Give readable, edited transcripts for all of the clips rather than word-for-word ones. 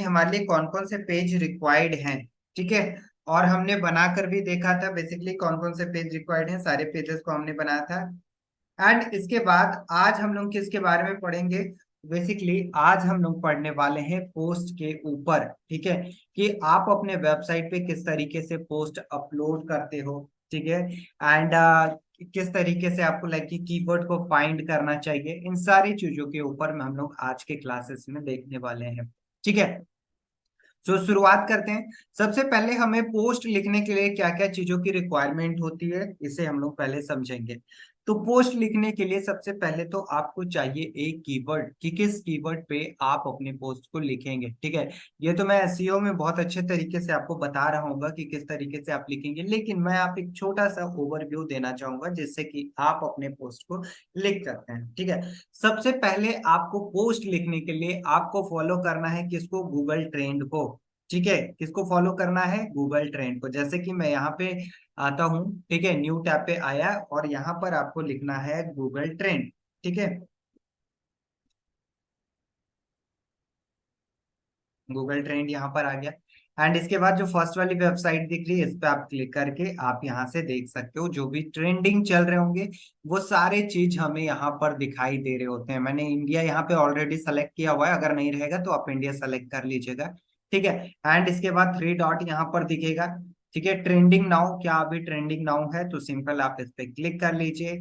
हमारे लिए कौन कौन से पेज रिक्वायर्ड हैं। ठीक है, और हमने बनाकर भी देखा था बेसिकली कौन कौन से पेज रिक्वायर्ड हैं, सारे पेजेस को हमने बनाया था। एंड इसके बाद आज हम लोग किसके बारे में पढ़ेंगे, बेसिकली आज हम लोग पढ़ने वाले हैं पोस्ट के ऊपर। ठीक है, कि आप अपने वेबसाइट पे किस तरीके से पोस्ट अपलोड करते हो। ठीक है, एंड किस तरीके से आपको लाइक कि कीवर्ड को फाइंड करना चाहिए, इन सारी चीजों के ऊपर में हम लोग आज के क्लासेस में देखने वाले हैं। ठीक है, तो शुरुआत करते हैं। सबसे पहले हमें पोस्ट लिखने के लिए क्या क्या चीजों की रिक्वायरमेंट होती है, इसे हम लोग पहले समझेंगे। तो पोस्ट लिखने के लिए सबसे पहले तो आपको चाहिए एक कीवर्ड, कि किस कीवर्ड पे आप अपने पोस्ट को लिखेंगे। ठीक है, ये तो मैं एसईओ में बहुत अच्छे तरीके से आपको बता रहा हूँ कि किस तरीके से आप लिखेंगे, लेकिन मैं आप एक छोटा सा ओवरव्यू देना चाहूंगा जिससे कि आप अपने पोस्ट को लिख सकते हैं। ठीक है, सबसे पहले आपको पोस्ट लिखने के लिए आपको फॉलो करना है किसको, गूगल ट्रेंड को। ठीक है, किसको फॉलो करना है, गूगल ट्रेंड को। जैसे कि मैं यहाँ पे आता हूँ, ठीक है, न्यू टैब पे आया और यहाँ पर आपको लिखना है गूगल ट्रेंड। ठीक है, गूगल ट्रेंड यहाँ पर आ गया। एंड इसके बाद जो फर्स्ट वाली वेबसाइट दिख रही है इस पे आप क्लिक करके आप यहाँ से देख सकते हो जो भी ट्रेंडिंग चल रहे होंगे वो सारे चीज हमें यहाँ पर दिखाई दे रहे होते हैं। मैंने इंडिया यहाँ पे ऑलरेडी सेलेक्ट किया हुआ है, अगर नहीं रहेगा तो आप इंडिया सेलेक्ट कर लीजिएगा। ठीक है, एंड इसके बाद थ्री डॉट यहाँ पर दिखेगा। ठीक है, ट्रेंडिंग नाउ, क्या अभी ट्रेंडिंग नाउ है तो सिंपल आप इस पे क्लिक कर लीजिए।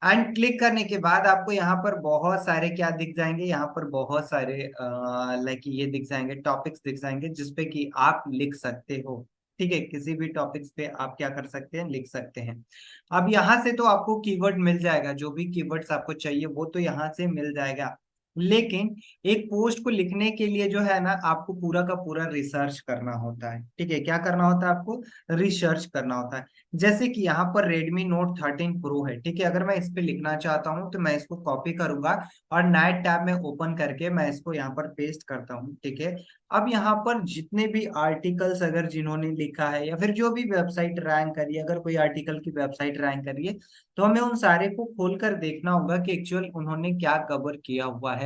एंड क्लिक करने के बाद आपको यहाँ पर बहुत सारे क्या दिख जाएंगे, यहाँ पर बहुत सारे लाइक ये दिख जाएंगे, टॉपिक्स दिख जाएंगे जिसपे कि आप लिख सकते हो। ठीक है, किसी भी टॉपिक्स पे आप क्या कर सकते हैं, लिख सकते हैं। अब यहाँ से तो आपको कीवर्ड मिल जाएगा, जो भी कीवर्ड्स आपको चाहिए वो तो यहाँ से मिल जाएगा। लेकिन एक पोस्ट को लिखने के लिए जो है ना आपको पूरा का पूरा रिसर्च करना होता है। ठीक है, क्या करना होता है, आपको रिसर्च करना होता है। जैसे कि यहाँ पर Redmi Note 13 Pro है। ठीक है, अगर मैं इस पे लिखना चाहता हूँ तो मैं इसको कॉपी करूंगा और नए टैब में ओपन करके मैं इसको यहाँ पर पेस्ट करता हूँ। ठीक है, अब यहाँ पर जितने भी आर्टिकल्स अगर जिन्होंने लिखा है या फिर जो भी वेबसाइट रैंक करी है, अगर कोई आर्टिकल की वेबसाइट रैंक करी है तो हमें उन सारे को खोलकर देखना होगा कि एक्चुअल उन्होंने क्या कवर किया हुआ है।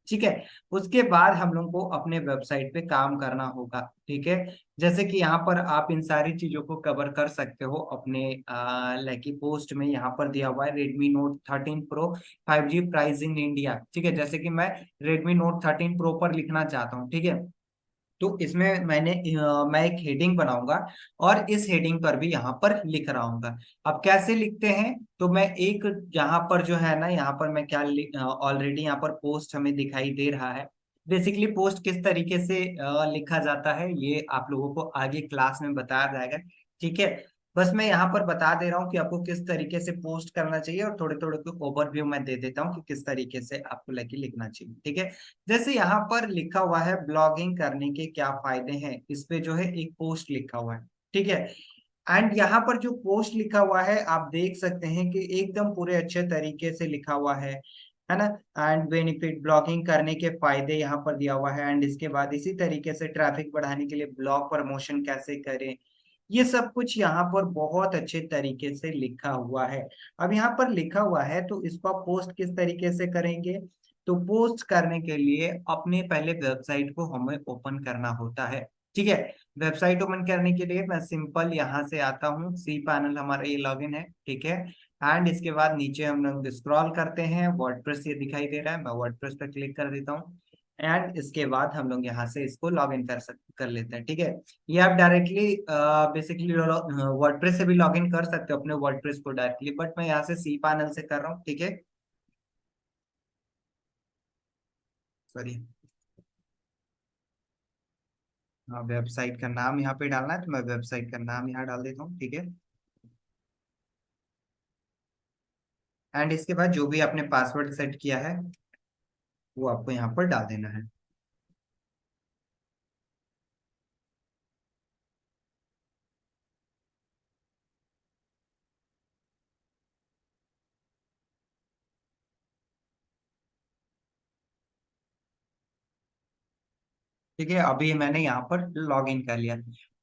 ठीक है, उसके बाद हम लोग को अपने वेबसाइट पे काम करना होगा। ठीक है, जैसे कि यहाँ पर आप इन सारी चीजों को कवर कर सकते हो अपने लाइक पोस्ट में। यहाँ पर दिया हुआ है Redmi Note 13 Pro 5G price in India. ठीक है, जैसे कि मैं Redmi Note 13 Pro पर लिखना चाहता हूँ। ठीक है, तो इसमें मैं एक हेडिंग बनाऊंगा और इस हेडिंग पर भी यहाँ पर लिख रहा हूँ। अब कैसे लिखते हैं, तो मैं एक यहाँ पर जो है ना, यहाँ पर मैं क्या ऑलरेडी यहाँ पर पोस्ट हमें दिखाई दे रहा है। बेसिकली पोस्ट किस तरीके से लिखा जाता है ये आप लोगों को आगे क्लास में बताया जाएगा। ठीक है, बस मैं यहाँ पर बता दे रहा हूँ कि आपको किस तरीके से पोस्ट करना चाहिए और थोड़े थोड़े को ओवरव्यू मैं दे देता हूँ कि किस तरीके से आपको लेके लिखना चाहिए। ठीक है, जैसे यहाँ पर लिखा हुआ है ब्लॉगिंग करने के क्या फायदे हैं, इस पे जो है एक पोस्ट लिखा हुआ है। ठीक है, एंड यहाँ पर जो पोस्ट लिखा हुआ है आप देख सकते हैं कि एकदम पूरे अच्छे तरीके से लिखा हुआ है ना। एंड बेनिफिट, ब्लॉगिंग करने के फायदे यहाँ पर दिया हुआ है। एंड इसके बाद इसी तरीके से ट्रैफिक बढ़ाने के लिए ब्लॉग प्रमोशन कैसे करें, ये सब कुछ यहाँ पर बहुत अच्छे तरीके से लिखा हुआ है। अब यहाँ पर लिखा हुआ है तो इसको आप पोस्ट किस तरीके से करेंगे, तो पोस्ट करने के लिए अपने पहले वेबसाइट को हमें ओपन करना होता है। ठीक है, वेबसाइट ओपन करने के लिए मैं सिंपल यहाँ से आता हूँ, सी पैनल हमारा ये लॉगिन है। ठीक है, एंड इसके बाद नीचे हम लोग स्क्रॉल करते हैं, वर्डप्रेस ये दिखाई दे रहा है, मैं वर्डप्रेस पर क्लिक कर देता हूँ। एंड इसके बाद हम लोग यहाँ से इसको लॉग इन कर लेते हैं। ठीक है, ये आप डायरेक्टली बेसिकली वर्डप्रेस से भी लॉग इन कर सकते हो अपने वर्डप्रेस को डायरेक्टली, बट मैं यहाँ से सी पैनल से कर रहा हूँ। ठीक है, सॉरी, हाँ वेबसाइट का नाम यहाँ पे डालना है तो मैं वेबसाइट का नाम यहाँ डाल देता हूँ। ठीक है, एंड इसके बाद जो भी आपने पासवर्ड सेट किया है वो आपको यहाँ पर डाल देना है। ठीक है, अभी मैंने यहाँ पर लॉग इन कर लिया।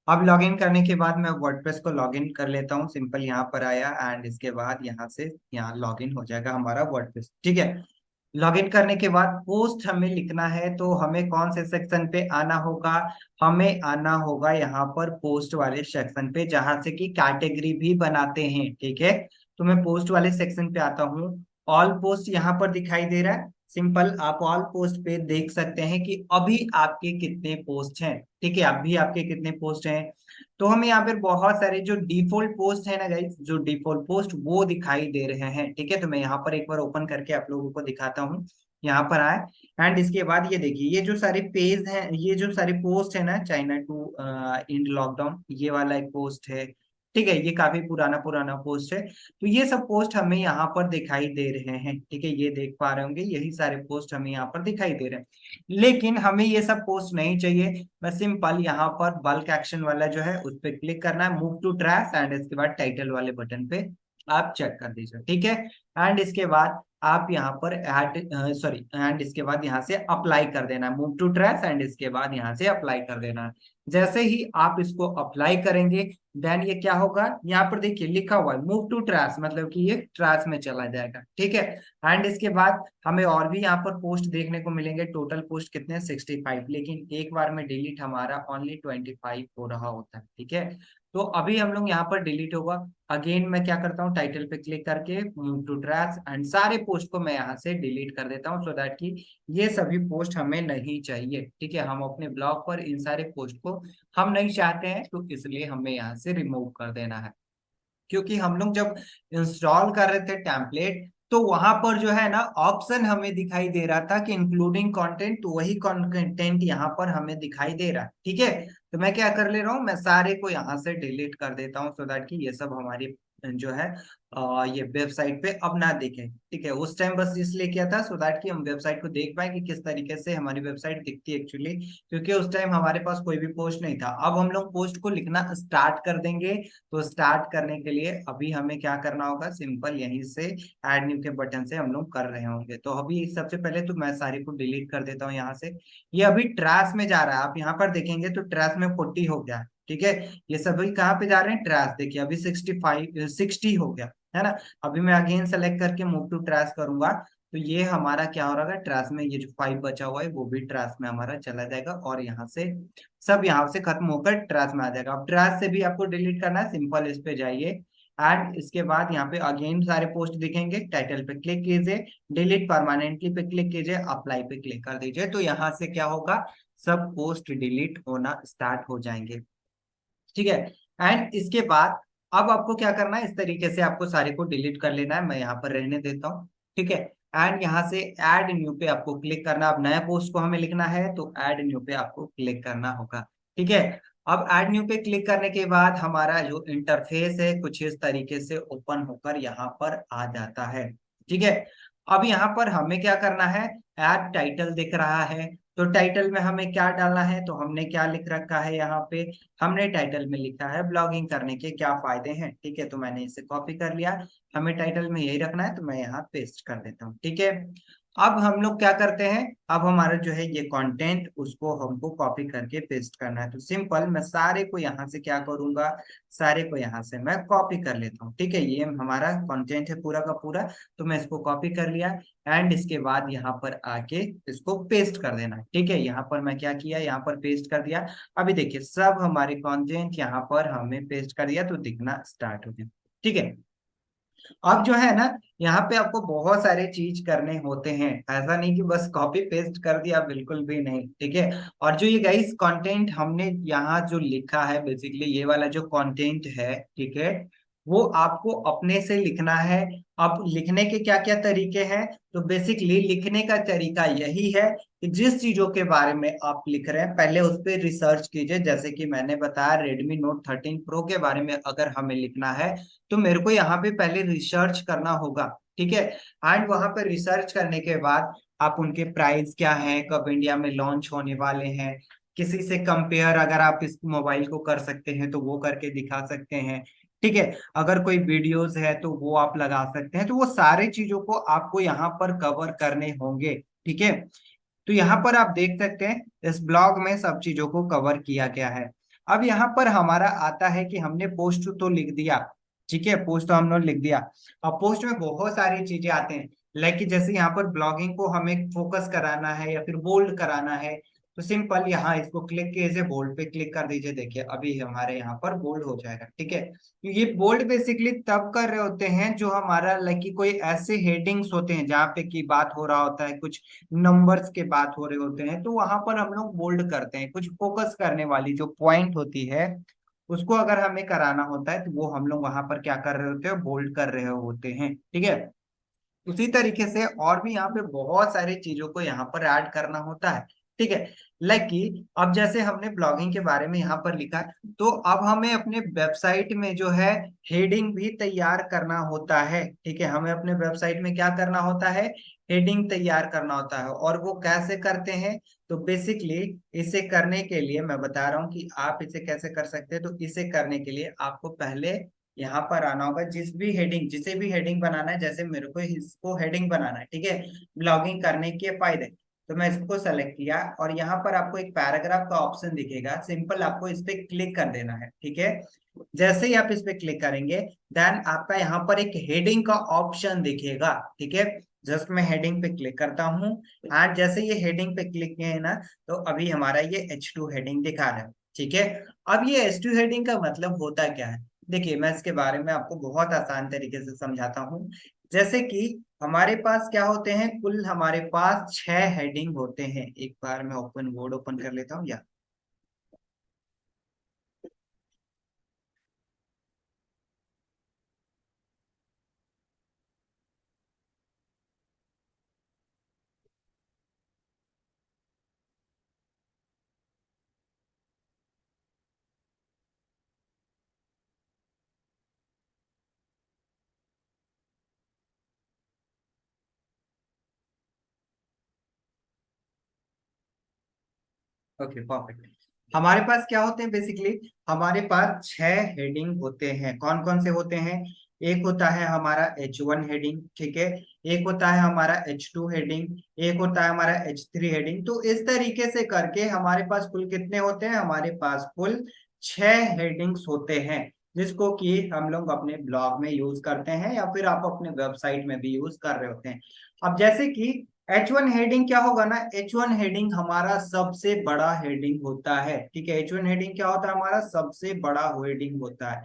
अब लॉग इन करने के बाद मैं वर्डप्रेस को लॉग इन कर लेता हूँ, सिंपल यहाँ पर आया एंड इसके बाद यहाँ से यहाँ लॉग इन हो जाएगा हमारा वर्डप्रेस। ठीक है, लॉगिन करने के बाद पोस्ट हमें लिखना है, तो हमें कौन से सेक्शन पे आना होगा? हमें आना होगा यहाँ पर पोस्ट वाले सेक्शन पे, जहां से कि कैटेगरी भी बनाते हैं। ठीक है, तो मैं पोस्ट वाले सेक्शन पे आता हूँ। ऑल पोस्ट यहाँ पर दिखाई दे रहा है। सिंपल, आप ऑल पोस्ट पे देख सकते हैं कि अभी आपके कितने पोस्ट हैं। ठीक है, अभी आपके कितने पोस्ट हैं। तो हमें यहाँ पर बहुत सारे जो डिफॉल्ट पोस्ट है ना गाइस, जो डिफॉल्ट पोस्ट वो दिखाई दे रहे हैं। ठीक है, तो मैं यहाँ पर एक बार ओपन करके आप लोगों को दिखाता हूँ। यहाँ पर आए, एंड इसके बाद ये देखिए, ये जो सारे पेज हैं, ये जो सारे पोस्ट है ना, चाइना टू इंड लॉकडाउन, ये वाला एक पोस्ट है। ठीक है, ये काफी पुराना पुराना पोस्ट है। तो ये सब पोस्ट हमें यहाँ पर दिखाई दे रहे हैं। ठीक है, ये देख पा रहे होंगे, यही सारे पोस्ट हमें यहाँ पर दिखाई दे रहे हैं। लेकिन हमें ये सब पोस्ट नहीं चाहिए। बस सिंपल यहाँ पर बल्क एक्शन वाला जो है उस पर क्लिक करना है, मूव टू ट्रैश, एंड इसके बाद टाइटल वाले बटन पे आप चेक कर दीजिए। ठीक है, एंड इसके बाद आप यहाँ पर ऐड सॉरी एंड इसके बाद यहाँ से अप्लाई कर देना है, मूव टू ट्रैश, एंड इसके बाद यहाँ से अप्लाई कर देना है। जैसे ही आप इसको अप्लाई करेंगे, देन ये क्या होगा, यहाँ पर देखिए लिखा हुआ है मूव टू ट्रैश, मतलब कि ये ट्रैश में चला जाएगा। ठीक है, एंड इसके बाद हमें और भी यहाँ पर पोस्ट देखने को मिलेंगे। टोटल पोस्ट कितने, 65, लेकिन एक बार में डिलीट हमारा ओनली 25 हो रहा होता है। ठीक है, तो अभी हम लोग यहाँ पर डिलीट होगा। अगेन मैं क्या करता हूँ, टाइटल पे क्लिक करके मूव टू ट्रैश, एंड सारे पोस्ट को मैं यहाँ से डिलीट कर देता हूँ, सो दैट कि ये सभी पोस्ट हमें नहीं चाहिए। ठीक है, हम अपने ब्लॉग पर इन सारे पोस्ट को हम नहीं चाहते हैं, तो इसलिए हमें यहाँ से रिमूव कर देना है। क्योंकि हम लोग जब इंस्टॉल कर रहे थे टेम्पलेट, तो वहां पर जो है ना ऑप्शन हमें दिखाई दे रहा था कि इंक्लूडिंग कंटेंट, तो वही कंटेंट यहाँ पर हमें दिखाई दे रहा है। ठीक है, तो मैं क्या कर ले रहा हूँ, मैं सारे को यहाँ से डिलीट कर देता हूँ, सो दैट कि ये सब हमारी जो है ये वेबसाइट पे अब ना दिखे। ठीक है, उस टाइम बस इसलिए किया था, सो दैट कि हम वेबसाइट को देख पाए कि किस तरीके से हमारी वेबसाइट दिखती है एक्चुअली। क्योंकि उस टाइम हमारे पास कोई भी पोस्ट नहीं था। अब हम लोग पोस्ट को लिखना स्टार्ट कर देंगे। तो स्टार्ट करने के लिए अभी हमें क्या करना होगा, सिंपल यहीं से ऐड न्यू के बटन से हम लोग कर रहे होंगे। तो अभी सबसे पहले तो मैं सारी को डिलीट कर देता हूँ यहाँ से। ये अभी ट्रैश में जा रहा है, आप यहाँ पर देखेंगे तो ट्रैश में 40 हो गया। ठीक है, ये सभी कहाँ पे जा रहे हैं, ट्रैश। देखिए अभी 60 हो गया है ना। अभी मैं अगेन सेलेक्ट करके मूव टू ट्रैश करूंगा, तो ये हमारा क्या हो रहा है, ट्रैश में ये जो 5 बचा हुआ है वो भी ट्रैश में हमारा चला जाएगा, और यहाँ से सब यहाँ से खत्म होकर ट्रैश में आ जाएगा। अब ट्रैश से भी आपको डिलीट करना है, सिंपल इस पे जाइए, एंड इसके बाद यहाँ पे अगेन सारे पोस्ट दिखेंगे, टाइटल पे क्लिक कीजिए, डिलीट परमानेंटली पे क्लिक कीजिए, अप्लाई पे क्लिक कर दीजिए, तो यहाँ से क्या होगा, सब पोस्ट डिलीट होना स्टार्ट हो जाएंगे। ठीक है, एंड इसके बाद अब आपको क्या करना है, इस तरीके से आपको सारे को डिलीट कर लेना है। मैं यहाँ पर रहने देता हूँ। ठीक है, एंड यहाँ से ऐड न्यू पे आपको क्लिक करना। अब नया पोस्ट को हमें लिखना है, तो ऐड न्यू पे आपको क्लिक करना होगा। ठीक है, अब ऐड न्यू पे क्लिक करने के बाद हमारा जो इंटरफेस है कुछ इस तरीके से ओपन होकर यहाँ पर आ जाता है। ठीक है, अब यहाँ पर हमें क्या करना है, ऐड टाइटल दिख रहा है, तो टाइटल में हमें क्या डालना है, तो हमने क्या लिख रखा है यहाँ पे, हमने टाइटल में लिखा है ब्लॉगिंग करने के क्या फायदे हैं। ठीक है, तो मैंने इसे कॉपी कर लिया। हमें टाइटल में यही रखना है, तो मैं यहाँ पेस्ट कर देता हूँ। ठीक है, अब हम लोग क्या करते हैं, अब हमारा जो है ये कंटेंट उसको हमको कॉपी करके पेस्ट करना है। तो सिंपल मैं सारे को यहाँ से क्या करूंगा, सारे को यहाँ से मैं कॉपी कर लेता हूँ। ठीक है, ये हमारा कंटेंट है पूरा का पूरा, तो मैं इसको कॉपी कर लिया, एंड इसके बाद यहाँ पर आके इसको पेस्ट कर देना है। ठीक है, यहाँ पर मैं क्या किया, यहाँ पर पेस्ट कर दिया। अभी देखिए सब हमारे कंटेंट यहाँ पर हमने पेस्ट कर दिया, तो दिखना स्टार्ट हो गया। ठीक है, अब जो है ना, यहाँ पे आपको बहुत सारे चीज करने होते हैं, ऐसा नहीं कि बस कॉपी पेस्ट कर दिया, बिल्कुल भी नहीं। ठीक है, और जो ये गाइस कंटेंट हमने यहाँ जो लिखा है, बेसिकली ये वाला जो कंटेंट है, ठीक है, वो आपको अपने से लिखना है। अब लिखने के क्या क्या तरीके हैं, तो बेसिकली लिखने का तरीका यही है कि जिस चीजों के बारे में आप लिख रहे हैं पहले उस पर रिसर्च कीजिए। जैसे कि मैंने बताया Redmi Note 13 Pro के बारे में अगर हमें लिखना है, तो मेरे को यहाँ पे पहले रिसर्च करना होगा। ठीक है, एंड वहां पर रिसर्च करने के बाद आप उनके प्राइस क्या है, कब इंडिया में लॉन्च होने वाले हैं, किसी से कंपेयर अगर आप इस मोबाइल को कर सकते हैं तो वो करके दिखा सकते हैं। ठीक है, अगर कोई वीडियोस है तो वो आप लगा सकते हैं, तो वो सारे चीजों को आपको यहाँ पर कवर करने होंगे। ठीक है, तो यहाँ पर आप देख सकते हैं इस ब्लॉग में सब चीजों को कवर किया गया है। अब यहाँ पर हमारा आता है कि हमने पोस्ट तो लिख दिया। ठीक है, पोस्ट तो हमने लिख दिया। अब पोस्ट में बहुत सारी चीजें आते हैं, लाइक कि जैसे यहाँ पर ब्लॉगिंग को हमें फोकस कराना है या फिर बोल्ड कराना है, तो सिंपल यहाँ इसको क्लिक कीजिए, बोल्ड पे क्लिक कर दीजिए। देखिए अभी हमारे यहाँ पर बोल्ड हो जाएगा। ठीक है, तो ये बोल्ड बेसिकली तब कर रहे होते हैं जो हमारा लाइक कि कोई ऐसे हेडिंग्स होते हैं जहाँ पे की बात हो रहा होता है, कुछ नंबर्स के बात हो रहे होते हैं, तो वहां पर हम लोग बोल्ड करते हैं। कुछ फोकस करने वाली जो पॉइंट होती है उसको अगर हमें कराना होता है तो वो हम लोग वहां पर क्या कर रहे होते हैं, बोल्ड कर रहे होते हैं। ठीक है, उसी तरीके से और भी यहाँ पे बहुत सारी चीजों को यहाँ पर ऐड करना होता है। ठीक है, लाइक कि अब जैसे हमने ब्लॉगिंग के बारे में यहाँ पर लिखा है, तो अब हमें अपने वेबसाइट में जो है हेडिंग भी तैयार करना होता है। ठीक है, हमें अपने वेबसाइट में क्या करना होता है, हेडिंग तैयार करना होता है। और वो कैसे करते हैं, तो बेसिकली इसे करने के लिए मैं बता रहा हूँ कि आप इसे कैसे कर सकते हैं। तो इसे करने के लिए आपको पहले यहाँ पर आना होगा। जिसे भी हेडिंग बनाना है, जैसे मेरे को इसको हेडिंग बनाना है, ठीक है, ब्लॉगिंग करने के फायदे, तो मैं इसको सेलेक्ट किया और यहाँ पर आपको एक पैराग्राफ का ऑप्शन दिखेगा। सिंपल आपको इस पे क्लिक कर देना है। ठीक है, जैसे ही आप इस पे क्लिक करेंगे देन आपका यहाँ पर एक हेडिंग का ऑप्शन दिखेगा। ठीक है, जस्ट मैं हेडिंग पे क्लिक करता हूँ एंड जैसे ये हेडिंग पे क्लिक किए है ना, तो अभी हमारा ये H2 हेडिंग दिखा रहा है। ठीक है, अब ये H2 हेडिंग का मतलब होता क्या है, देखिए मैं इसके बारे में आपको बहुत आसान तरीके से समझाता हूँ। जैसे कि हमारे पास क्या होते हैं, कुल हमारे पास 6 हेडिंग होते हैं। एक बार मैं ओपन वर्ड ओपन कर लेता हूँ या ओके परफेक्ट। हमारे पास क्या होते हैं, बेसिकली हमारे पास 6 हेडिंग होते हैं। कौन कौन से होते हैं, एक होता है हमारा H1 हेडिंग, ठीक है, एक होता है हमारा H2 हेडिंग, एक होता है हमारा H3 हेडिंग। तो इस तरीके से करके हमारे पास कुल कितने होते हैं, हमारे पास कुल 6 हेडिंग्स होते हैं, जिसको कि हम लोग अपने ब्लॉग में यूज करते हैं या फिर आप अपने वेबसाइट में भी यूज कर रहे होते हैं। अब जैसे कि H1 हेडिंग क्या होगा ना, H1 हेडिंग हमारा सबसे बड़ा हेडिंग होता है। ठीक है, H1 हेडिंग क्या होता है, हमारा सबसे बड़ा हेडिंग होता है।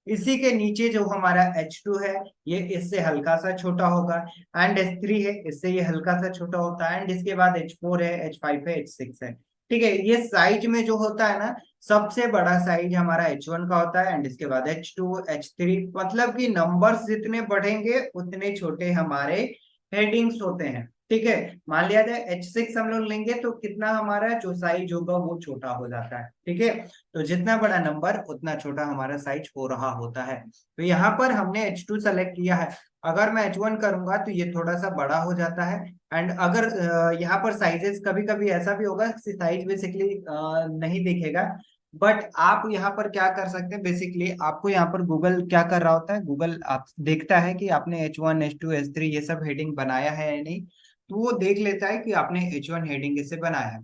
इसी के नीचे जो हमारा H2 है, ये इससे हल्का सा छोटा होगा, एंड H3 है, इससे ये हल्का सा छोटा होता है, एंड इसके बाद H4 है, H5 है, H6 है। ठीक है, ये साइज में जो होता है ना, सबसे बड़ा साइज हमारा H1 का होता है, एंड इसके बाद H2, H3, मतलब कि नंबर्स जितने बढ़ेंगे उतने छोटे हमारे हेडिंग्स होते हैं। ठीक है, मान लिया जाए H6 हम लोग लेंगे तो कितना हमारा जो साइज होगा वो छोटा हो जाता है। ठीक है, तो जितना बड़ा नंबर उतना छोटा हमारा साइज हो रहा होता है। तो यहाँ पर हमने H2 सेलेक्ट किया है। अगर मैं H1 करूंगा तो ये थोड़ा सा बड़ा हो जाता है। एंड अगर यहाँ पर साइजेस कभी कभी ऐसा भी होगा कि साइज बेसिकली नहीं दिखेगा, बट आप यहाँ पर क्या कर सकते हैं, बेसिकली आपको यहाँ पर गूगल क्या कर रहा होता है, गूगल आप देखता है कि आपने H1 H2 H3 ये सब हेडिंग बनाया है या नहीं, तो वो देख लेता है कि आपने H1 हेडिंग इसे बनाया है।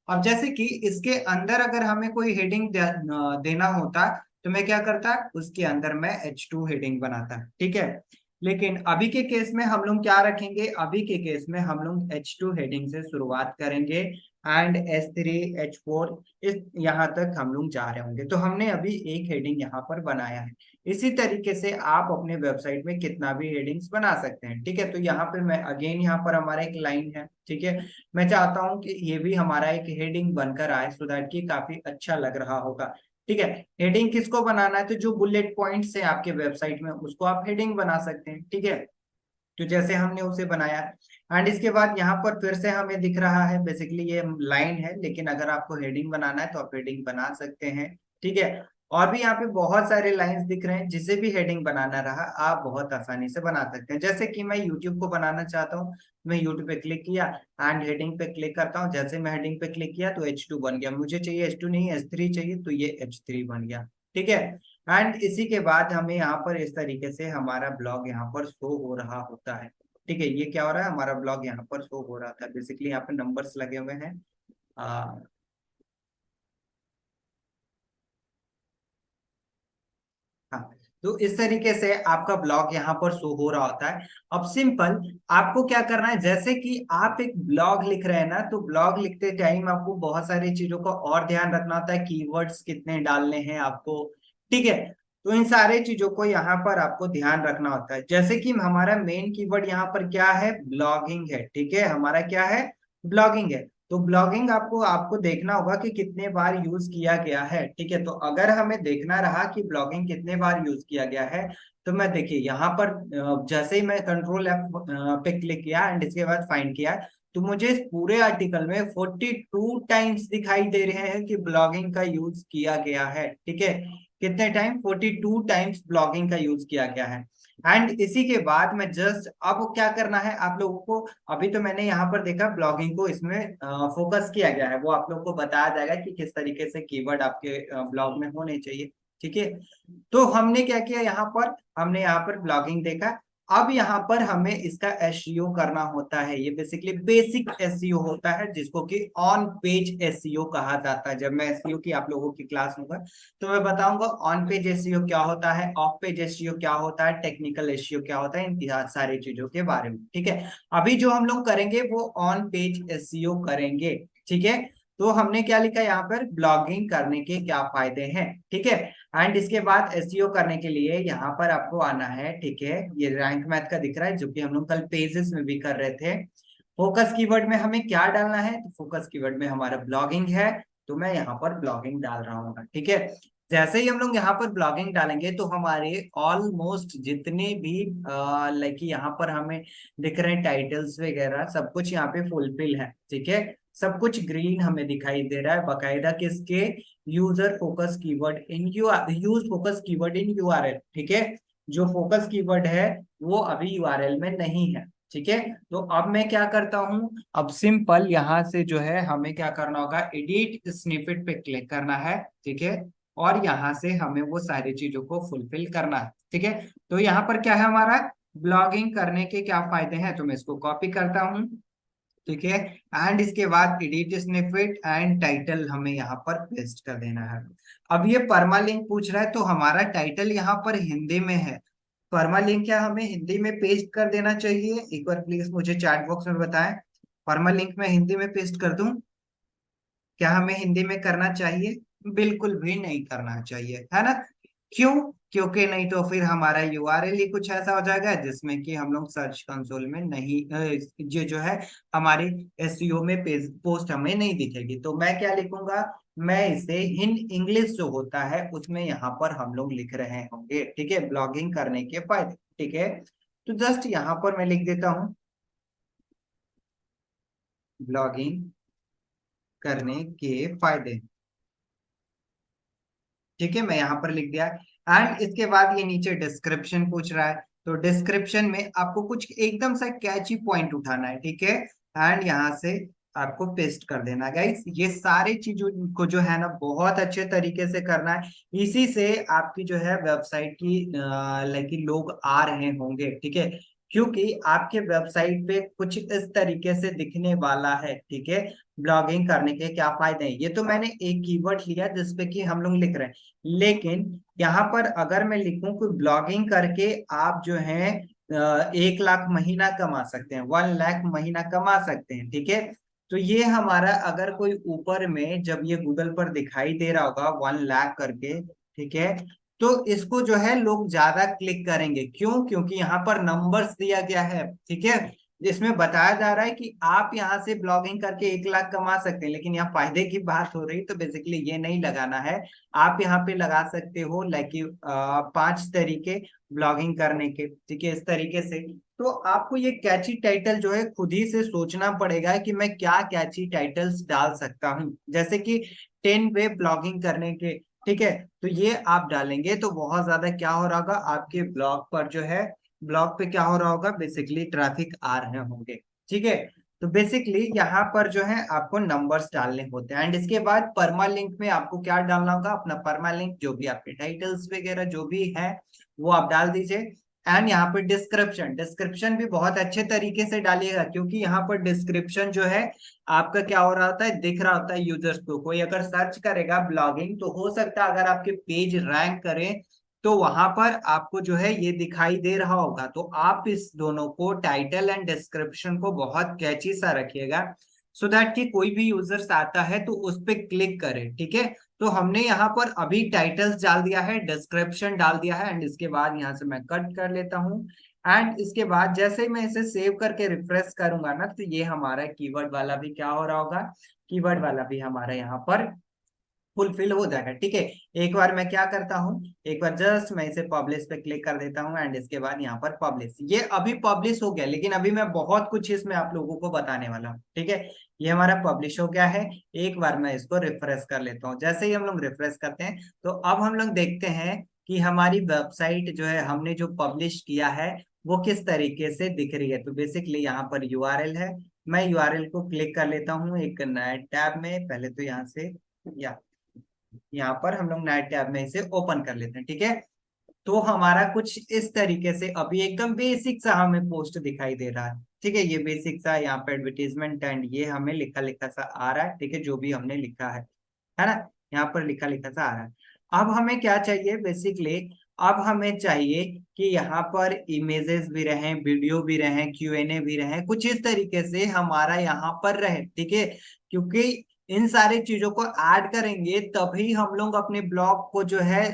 अब जैसे कि इसके अंदर अगर हमें कोई हेडिंग देना होता, तो मैं क्या करता, उसके अंदर मैं H2 हेडिंग बनाता। ठीक है, लेकिन अभी के केस में हम लोग क्या रखेंगे, अभी के केस में हम लोग H2 हेडिंग से शुरुआत करेंगे एंड H3 H4 इस यहाँ तक हम लोग जा रहे होंगे। तो हमने अभी एक हेडिंग यहाँ पर बनाया है। इसी तरीके से आप अपने वेबसाइट में कितना भी हेडिंग्स बना सकते हैं। ठीक है, तो यहाँ पे मैं अगेन यहाँ पर हमारा एक लाइन है। ठीक है, मैं चाहता हूँ कि ये भी हमारा एक हेडिंग बनकर आए, सो दैट कि काफी अच्छा लग रहा होगा। ठीक है, हेडिंग किसको बनाना है, तो जो बुलेट पॉइंट्स है आपके वेबसाइट में उसको आप हेडिंग बना सकते हैं। ठीक है, तो जैसे हमने उसे बनाया एंड इसके बाद यहाँ पर फिर से हमें दिख रहा है, बेसिकली ये लाइन है, लेकिन अगर आपको हेडिंग बनाना है तो आप हेडिंग बना सकते हैं। ठीक है, और भी यहाँ पे बहुत सारे लाइंस दिख रहे हैं, जिसे भी हेडिंग बनाना रहा आप बहुत आसानी से बना सकते हैं। जैसे कि मैं यूट्यूब को बनाना चाहता हूँ, मैं यूट्यूब पे क्लिक किया एंड हेडिंग पे क्लिक करता हूँ। जैसे मैं हेडिंग पे क्लिक किया तो H2 बन गया, मुझे चाहिए H2 नहीं H3 चाहिए, तो ये H3 बन गया। ठीक है, एंड इसी के बाद हमें यहाँ पर इस तरीके से हमारा ब्लॉग यहाँ पर शो हो रहा होता है। ठीक है, ये क्या हो रहा है, हमारा ब्लॉग यहाँ पर शो हो रहा था। बेसिकली यहाँ पे नंबर्स लगे हुए हैं। आ, हाँ, तो इस तरीके से आपका ब्लॉग यहाँ पर शो हो रहा होता है। अब सिंपल आपको क्या करना है, जैसे कि आप एक ब्लॉग लिख रहे हैं ना, तो ब्लॉग लिखते टाइम आपको बहुत सारी चीजों का और ध्यान रखना होता है, कीवर्ड्स कितने डालने हैं आपको, ठीक है। तो इन सारे चीजों को यहाँ पर आपको ध्यान रखना होता है। जैसे कि हमारा मेन कीवर्ड यहाँ पर क्या है, ब्लॉगिंग है, ठीक है, हमारा क्या है, ब्लॉगिंग है। तो ब्लॉगिंग आपको आपको देखना होगा कि कितने बार यूज किया गया है, ठीक है। तो अगर हमें देखना रहा कि ब्लॉगिंग कितने बार यूज किया गया है, तो मैं देखिए यहाँ पर जैसे ही मैं कंट्रोल एफ पे क्लिक किया एंड इसके बाद फाइंड किया, तो मुझे इस पूरे आर्टिकल में 42 टाइम्स दिखाई दे रहे हैं कि ब्लॉगिंग का यूज किया गया है, ठीक है। कितने टाइम, 42 टाइम्स ब्लॉगिंग का यूज किया गया है। एंड इसी के बाद मैं जस्ट अब क्या करना है आप लोगों को, अभी तो मैंने यहाँ पर देखा ब्लॉगिंग को इसमें फोकस किया गया है, वो आप लोगों को बताया जाएगा कि किस तरीके से कीवर्ड आपके ब्लॉग में होने चाहिए, ठीक है। तो हमने क्या किया यहाँ पर, हमने यहाँ पर ब्लॉगिंग देखा। अब यहाँ पर हमें इसका एसईओ करना होता है, ये बेसिकली बेसिक एसईओ होता है जिसको कि ऑन पेज एसईओ कहा जाता है। जब मैं एसईओ की आप लोगों की क्लास लूंगा तो मैं बताऊंगा ऑन पेज एसईओ क्या होता है, ऑफ पेज एसईओ क्या होता है, टेक्निकल एसईओ क्या होता है, इन सारी चीजों के बारे में, ठीक है। अभी जो हम लोग करेंगे वो ऑन पेज एसईओ करेंगे, ठीक है। तो हमने क्या लिखा यहाँ पर, ब्लॉगिंग करने के क्या फायदे हैं, ठीक है। एंड इसके बाद एसईओ करने के लिए यहाँ पर आपको आना है, ठीक है। ये रैंक मैथ का दिख रहा है जो कि हम लोग कल पेजेस में भी कर रहे थे। फोकस कीवर्ड में हमें क्या डालना है, तो फोकस कीवर्ड में हमारा ब्लॉगिंग है, तो मैं यहाँ पर ब्लॉगिंग डाल रहा हूँ, ठीक है। जैसे ही हम लोग यहाँ पर ब्लॉगिंग डालेंगे तो हमारे ऑलमोस्ट जितने भी लाइक यहाँ पर हमें दिख रहे हैं टाइटल्स वगैरह सब कुछ यहाँ पे फुलफिल है, ठीक है। सब कुछ ग्रीन हमें दिखाई दे रहा है बकायदा, किसके, user focus keyword in use focus keyword in URL, ठीक है। जो फोकस कीवर्ड है वो अभी यूआरएल में नहीं है, ठीक है। तो अब मैं क्या करता हूं, अब सिंपल यहां से जो है हमें क्या करना होगा, एडिट स्निपेट पे क्लिक करना है, ठीक है। और यहाँ से हमें वो सारी चीजों को फुलफिल करना है, ठीक है। तो यहाँ पर क्या है हमारा, ब्लॉगिंग करने के क्या फायदे हैं, तो मैं इसको कॉपी करता हूँ, ठीक है। एंड इसके बाद एडिट स्निपेट एंड टाइटल हमें यहाँ पर पेस्ट कर देना है। अब ये परमालिंक पूछ रहा है, तो हमारा टाइटल यहाँ पर हिंदी में है, परमालिंक क्या हमें हिंदी में पेस्ट कर देना चाहिए, एक बार प्लीज मुझे चैट बॉक्स में बताएं। परमालिंक में हिंदी में पेस्ट कर दूं, क्या हमें हिंदी में करना चाहिए, बिल्कुल भी नहीं करना चाहिए, है ना। क्यों, क्योंकि नहीं तो फिर हमारा यूआरएल ही कुछ ऐसा हो जाएगा जिसमें कि हम लोग सर्च कंसोल में नहीं ये जो है हमारी एसईओ में पेज पोस्ट हमें नहीं दिखेगी। तो मैं क्या लिखूंगा, मैं इसे इन इंग्लिश जो होता है उसमें यहाँ पर हम लोग लिख रहे होंगे, ठीक है, ब्लॉगिंग करने के फायदे, ठीक है। तो जस्ट यहाँ पर मैं लिख देता हूँ ब्लॉगिंग करने के फायदे, ठीक है, मैं यहाँ पर लिख दिया। एंड इसके बाद ये नीचे डिस्क्रिप्शन पूछ रहा है, तो डिस्क्रिप्शन में आपको कुछ एकदम सा कैची पॉइंट उठाना है, ठीक है। एंड यहाँ से आपको पेस्ट कर देना गाइस, ये सारी चीजों को जो है ना बहुत अच्छे तरीके से करना है। इसी से आपकी जो है वेबसाइट की लाइक लोग आ रहे होंगे, ठीक है, क्योंकि आपके वेबसाइट पे कुछ इस तरीके से दिखने वाला है, ठीक है। ब्लॉगिंग करने के क्या फायदे हैं, ये तो मैंने एक कीवर्ड लिया जिसपे कि हम लोग लिख रहे हैं, लेकिन यहाँ पर अगर मैं लिखूं कि ब्लॉगिंग करके आप जो है 1 लाख महीना कमा सकते हैं, 1 लाख महीना कमा सकते हैं, ठीक है। तो ये हमारा अगर कोई ऊपर में जब ये गूगल पर दिखाई दे रहा होगा 1 लाख करके, ठीक है, तो इसको जो है लोग ज्यादा क्लिक करेंगे, क्यों, क्योंकि यहाँ पर नंबर्स दिया गया है, ठीक है। इसमें बताया जा रहा है कि आप यहाँ से ब्लॉगिंग करके 1 लाख कमा सकते हैं, लेकिन यहाँ फायदे की बात हो रही, तो बेसिकली ये नहीं लगाना है। आप यहाँ पे लगा सकते हो लाइक 5 तरीके ब्लॉगिंग करने के, ठीक है, इस तरीके से। तो आपको ये कैची टाइटल जो है खुद ही से सोचना पड़ेगा कि मैं क्या कैची टाइटल्स डाल सकता हूँ, जैसे कि 10 वे ब्लॉगिंग करने के, ठीक है। तो ये आप डालेंगे तो बहुत ज्यादा क्या हो रहा होगा, आपके ब्लॉग पर जो है, ब्लॉग पे क्या हो रहा होगा, बेसिकली ट्रैफिक आ रहे होंगे, ठीक है। तो बेसिकली यहाँ पर जो है आपको नंबर्स डालने होते हैं। एंड इसके बाद परमा लिंक में आपको क्या डालना होगा, अपना परमा लिंक, जो भी आपके टाइटल्स वगैरह जो भी है वो आप डाल दीजिए। एंड यहाँ पर डिस्क्रिप्शन, डिस्क्रिप्शन भी बहुत अच्छे तरीके से डालिएगा, क्योंकि यहाँ पर डिस्क्रिप्शन जो है आपका क्या हो रहा होता है, दिख रहा होता है यूजर्स को, कोई अगर सर्च करेगा ब्लॉगिंग तो हो सकता है अगर आपके पेज रैंक करे तो वहां पर आपको जो है ये दिखाई दे रहा होगा। तो आप इस दोनों को, टाइटल एंड डिस्क्रिप्शन को, बहुत कैची सा रखिएगा, सो दैट कि कोई भी यूजर्स आता है तो उस पर क्लिक करे। ठीक है, तो हमने यहाँ पर अभी टाइटल्स डाल दिया है, डिस्क्रिप्शन डाल दिया है, एंड इसके बाद यहाँ से मैं कट कर लेता हूँ। एंड इसके बाद जैसे ही मैं इसे सेव करके रिफ्रेश करूंगा ना, तो ये हमारा कीवर्ड वाला भी क्या हो रहा होगा, कीवर्ड वाला भी हमारा यहाँ पर फुलफिल हो जाएगा। ठीक है, एक बार मैं क्या करता हूँ, एक बार जस्ट मैं इसे पब्लिश पे क्लिक कर देता हूँ, एंड इसके बाद यहाँ पर पब्लिश, ये अभी पब्लिश हो गया, लेकिन अभी मैं बहुत कुछ इसमें आप लोगों को बताने वाला हूँ। ठीक है, ये हमारा पब्लिश हो गया है। एक बार मैं इसको रिफ्रेश कर लेता हूँ। जैसे ही हम लोग रिफ्रेश करते हैं, तो अब हम लोग देखते हैं कि हमारी वेबसाइट जो है, हमने जो पब्लिश किया है, वो किस तरीके से दिख रही है। तो बेसिकली यहाँ पर यूआरएल है, मैं यूआरएल को क्लिक कर लेता हूँ एक नए टैब में। पहले तो यहाँ से, या यहाँ पर हम लोग नाइट टैब में इसे ओपन कर लेते हैं। ठीक है, तो हमारा कुछ इस तरीके से अभी एकदम बेसिक सा हमें पोस्ट दिखाई दे रहा है। ठीक है, ये बेसिक सा यहाँ पे एडवर्टीजमेंट एंड ये हमें लिखा लिखा सा आ रहा है। ठीक है, जो भी हमने लिखा है ना, यहाँ पर लिखा लिखा सा आ रहा है। अब हमें क्या चाहिए बेसिकली, अब हमें चाहिए कि यहाँ पर इमेजेस भी रहें, वीडियो भी रहें, क्यूएनए भी रहें, कुछ इस तरीके से हमारा यहाँ पर रहे। ठीक है, क्योंकि इन सारी चीजों को ऐड करेंगे तभी हम लोग अपने ब्लॉग को जो है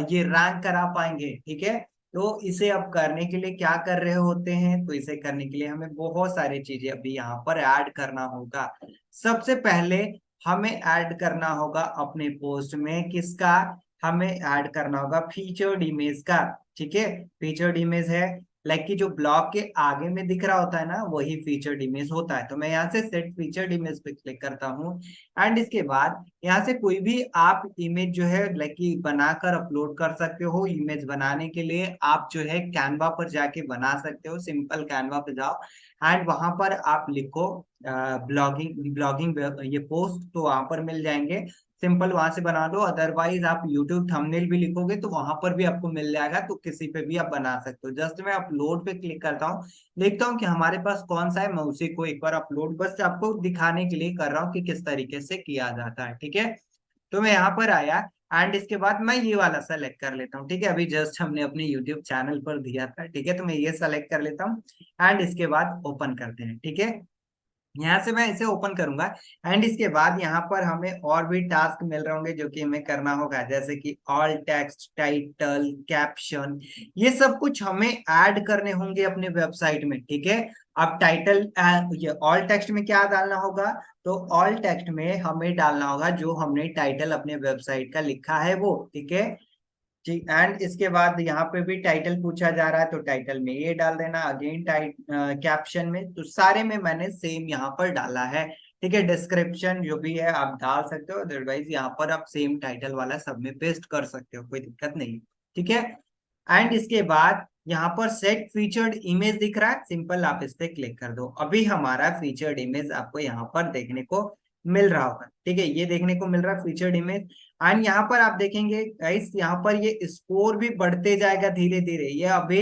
ये रैंक करा पाएंगे। ठीक है, तो इसे अब करने के लिए क्या कर रहे होते हैं, तो इसे करने के लिए हमें बहुत सारी चीजें अभी यहाँ पर ऐड करना होगा। सबसे पहले हमें ऐड करना होगा अपने पोस्ट में किसका, हमें ऐड करना होगा फीचर्ड इमेज का। ठीक है, फीचर्ड इमेज है लाइक कि जो ब्लॉग के आगे में दिख रहा होता है ना, वही फीचर्ड इमेज होता है। तो मैं यहाँ से सेट फीचर्ड इमेज पे क्लिक करता हूँ, एंड इसके बाद यहाँ से कोई भी आप इमेज जो है लाइक कि बनाकर अपलोड कर सकते हो। इमेज बनाने के लिए आप जो है कैनवा पर जाके बना सकते हो, सिंपल कैनवा पे जाओ, एंड वहां पर आप लिखो ब्लॉगिंग ब्लॉगिंग ये पोस्ट, तो वहां पर मिल जाएंगे। सिंपल वहां से बना दो, अदरवाइज आप यूट्यूब थंबनेल भी लिखोगे तो वहां पर भी आपको मिल जाएगा, तो किसी पे भी आप बना सकते हो। जस्ट मैं अपलोड पे क्लिक करता हूँ, देखता हूँ कि हमारे पास कौन सा है, मैं उसी को एक बार अपलोड, बस आपको दिखाने के लिए कर रहा हूँ कि किस तरीके से किया जाता है। ठीक है, तो मैं यहाँ पर आया, एंड इसके बाद मैं ये वाला सेलेक्ट कर लेता हूँ। ठीक है, अभी जस्ट हमने अपने यूट्यूब चैनल पर दिया था। ठीक है, तो मैं ये सेलेक्ट कर लेता हूँ, एंड इसके बाद ओपन करते हैं। ठीक है, यहाँ से मैं इसे ओपन करूंगा, एंड इसके बाद यहाँ पर हमें और भी टास्क मिल रहे होंगे जो कि हमें करना होगा, जैसे कि ऑल टेक्स्ट, टाइटल, कैप्शन, ये सब कुछ हमें ऐड करने होंगे अपने वेबसाइट में। ठीक है, अब टाइटल, ये ऑल टेक्स्ट में क्या डालना होगा, तो ऑल टेक्स्ट में हमें डालना होगा जो हमने टाइटल अपने वेबसाइट का लिखा है वो। ठीक है जी, एंड इसके बाद यहाँ पे भी टाइटल पूछा जा रहा है, तो टाइटल में ये डाल देना। अगेन कैप्शन में, तो सारे में मैंने सेम यहाँ पर डाला है। ठीक है, डिस्क्रिप्शन जो भी है आप डाल सकते हो, अदरवाइज यहाँ पर आप सेम टाइटल वाला सब में पेस्ट कर सकते हो, कोई दिक्कत नहीं। ठीक है, एंड इसके बाद यहाँ पर सेट फीचर्ड इमेज दिख रहा है, सिंपल आप इस पे क्लिक कर दो। अभी हमारा फीचर्ड इमेज आपको यहाँ पर देखने को मिल रहा होगा। ठीक है, ये देखने को मिल रहा है फीचर्ड इमेज, एंड यहाँ पर आप देखेंगे गाइस, यहाँ पर ये स्कोर भी बढ़ते जाएगा धीरे धीरे। ये अभी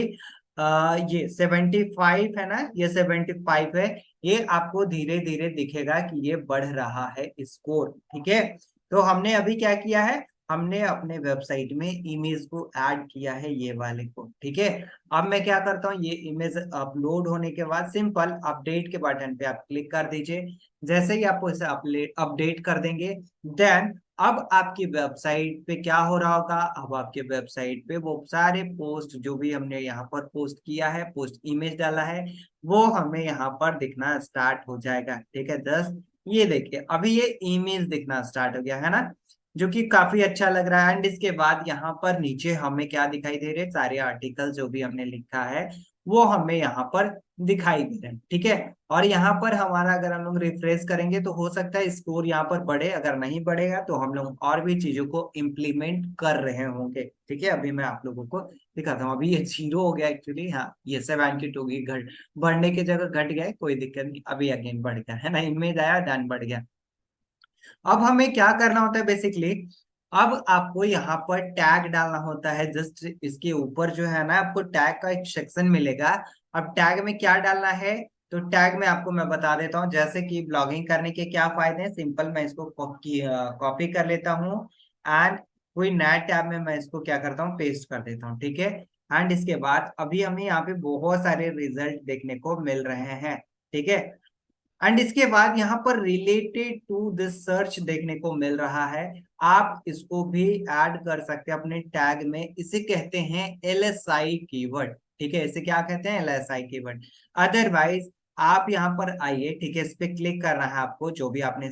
ये 75 है ना, ये 75 है, ये आपको धीरे धीरे दिखेगा कि ये बढ़ रहा है स्कोर। ठीक है, तो हमने अभी क्या किया है, हमने अपने वेबसाइट में इमेज को ऐड किया है, ये वाले को। ठीक है, अब मैं क्या करता हूँ, ये इमेज अपलोड होने के बाद सिंपल अपडेट के बटन पे आप क्लिक कर दीजिए। जैसे ही आप इसे अपडेट कर देंगे, देन अब आपकी वेबसाइट पे क्या हो रहा होगा, अब आपके वेबसाइट पे वो सारे पोस्ट जो भी हमने यहाँ पर पोस्ट किया है, पोस्ट इमेज डाला है, वो हमें यहाँ पर दिखना स्टार्ट हो जाएगा। ठीक है, जस्ट ये देखिए अभी ये इमेज दिखना स्टार्ट हो गया है ना, जो कि काफी अच्छा लग रहा है। एंड इसके बाद यहाँ पर नीचे हमें क्या दिखाई दे रहे हैं, सारे आर्टिकल जो भी हमने लिखा है वो हमें यहाँ पर दिखाई दे रहे हैं। ठीक है, और यहाँ पर हमारा अगर हम लोग रिफ्रेश करेंगे तो हो सकता है स्कोर यहाँ पर बढ़े, अगर नहीं बढ़ेगा तो हम लोग और भी चीजों को इम्प्लीमेंट कर रहे होंगे। ठीक है, अभी मैं आप लोगों को दिखाता हूँ। अभी ये 0 हो गया एक्चुअली, हाँ ये 72 की घट, बढ़ने की जगह घट गया है, कोई दिक्कत नहीं, अभी अगेन बढ़ गया है ना, इमेज आया ध्यान बढ़ गया। अब हमें क्या करना होता है बेसिकली, अब आपको यहाँ पर टैग डालना होता है। जस्ट इसके ऊपर जो है ना, आपको टैग का एक सेक्शन मिलेगा। अब टैग में क्या डालना है, तो टैग में आपको मैं बता देता हूँ, जैसे कि ब्लॉगिंग करने के क्या फायदे हैं। सिंपल मैं इसको कॉपी कर लेता हूँ, एंड कोई नया टैब में मैं इसको क्या करता हूँ, पेस्ट कर देता हूँ, ठीक है। एंड इसके बाद अभी हमें यहाँ पे बहुत सारे रिजल्ट देखने को मिल रहे हैं, ठीक है। एंड इसके बाद यहाँ पर रिलेटेड टू दिस सर्च देखने को मिल रहा है, आप इसको भी ऐड कर सकते हैं अपने टैग में। इसे कहते हैं LSI कीवर्ड, ठीक है, इसे क्या कहते हैं, LSI कीवर्ड। अदरवाइज आप यहाँ पर आइए, ठीक है, इस पे क्लिक करना है आपको, जो भी आपने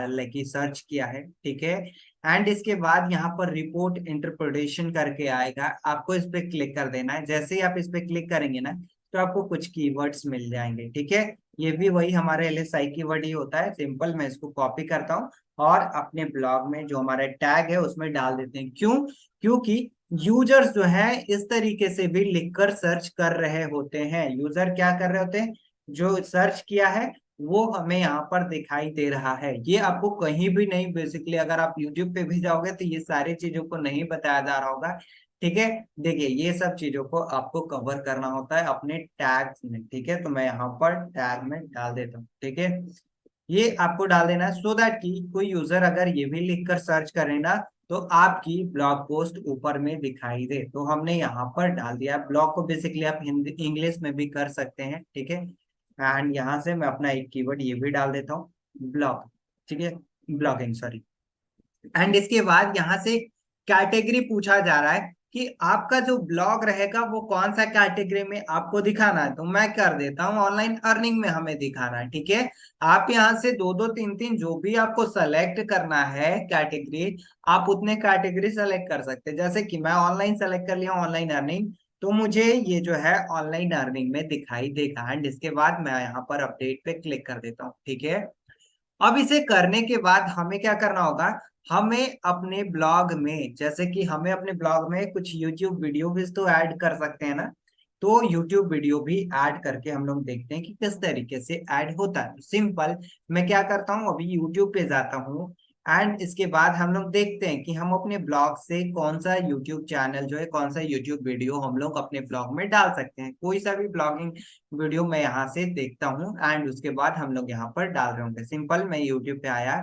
लाइक सर्च किया है, ठीक है। एंड इसके बाद यहाँ पर रिपोर्ट इंटरप्रिटेशन करके आएगा, आपको इस पे क्लिक कर देना है। जैसे ही आप इस पे क्लिक करेंगे ना, तो आपको कुछ कीवर्ड्स मिल जाएंगे, ठीक है। ये भी वही हमारे LSI कीवर्ड ही होता है, सिंपल। मैं इसको कॉपी करता हूँ और अपने ब्लॉग में जो हमारा टैग है उसमें डाल देते हैं। क्यों? क्योंकि यूजर्स जो है इस तरीके से भी लिखकर सर्च कर रहे होते हैं। यूजर क्या कर रहे होते हैं, जो सर्च किया है वो हमें यहाँ पर दिखाई दे रहा है। ये आपको कहीं भी नहीं, बेसिकली अगर आप यूट्यूब पे भी जाओगे तो ये सारी चीजों को नहीं बताया जा रहा होगा, ठीक है। देखिए ये सब चीजों को आपको कवर करना होता है अपने टैग्स में, ठीक है। तो मैं यहाँ पर टैग में डाल देता हूँ, ठीक है। ये आपको डाल देना है सो दैट कि कोई यूजर अगर ये भी लिखकर सर्च करे ना, तो आपकी ब्लॉग पोस्ट ऊपर में दिखाई दे। तो हमने यहाँ पर डाल दिया। ब्लॉग को बेसिकली आप हिंदी इंग्लिश में भी कर सकते हैं, ठीक है। एंड यहाँ से मैं अपना एक कीवर्ड ये भी डाल देता हूँ, ब्लॉग, ठीक है, ब्लॉगिंग, सॉरी। एंड इसके बाद यहाँ से कैटेगरी पूछा जा रहा है कि आपका जो ब्लॉग रहेगा वो कौन सा कैटेगरी में आपको दिखाना है। तो मैं कर देता हूँ ऑनलाइन अर्निंग में हमें दिखाना है, ठीक है। आप यहाँ से दो दो तीन तीन जो भी आपको सेलेक्ट करना है कैटेगरी, आप उतने कैटेगरी सेलेक्ट कर सकते हैं। जैसे कि मैं ऑनलाइन सेलेक्ट कर लिया, ऑनलाइन अर्निंग, तो मुझे ये जो है ऑनलाइन अर्निंग में दिखाई देगा। एंड इसके बाद मैं यहाँ पर अपडेट पे क्लिक कर देता हूँ, ठीक है। अब इसे करने के बाद हमें क्या करना होगा, हमें अपने ब्लॉग में, जैसे कि हमें अपने ब्लॉग में कुछ यूट्यूब वीडियो भी तो ऐड कर सकते हैं ना। तो यूट्यूब वीडियो भी ऐड करके हम लोग देखते हैं कि किस तरीके से ऐड होता है। सिंपल, मैं क्या करता हूँ, अभी यूट्यूब पे जाता हूँ एंड इसके बाद हम लोग देखते हैं कि हम अपने ब्लॉग से कौन सा यूट्यूब चैनल जो है, कौन सा यूट्यूब वीडियो हम लोग अपने ब्लॉग में डाल सकते हैं। कोई सा भी ब्लॉगिंग वीडियो मैं यहाँ से देखता हूँ एंड उसके बाद हम लोग यहाँ पर डाल रहे होंगे। सिंपल, मैं यूट्यूब पे आया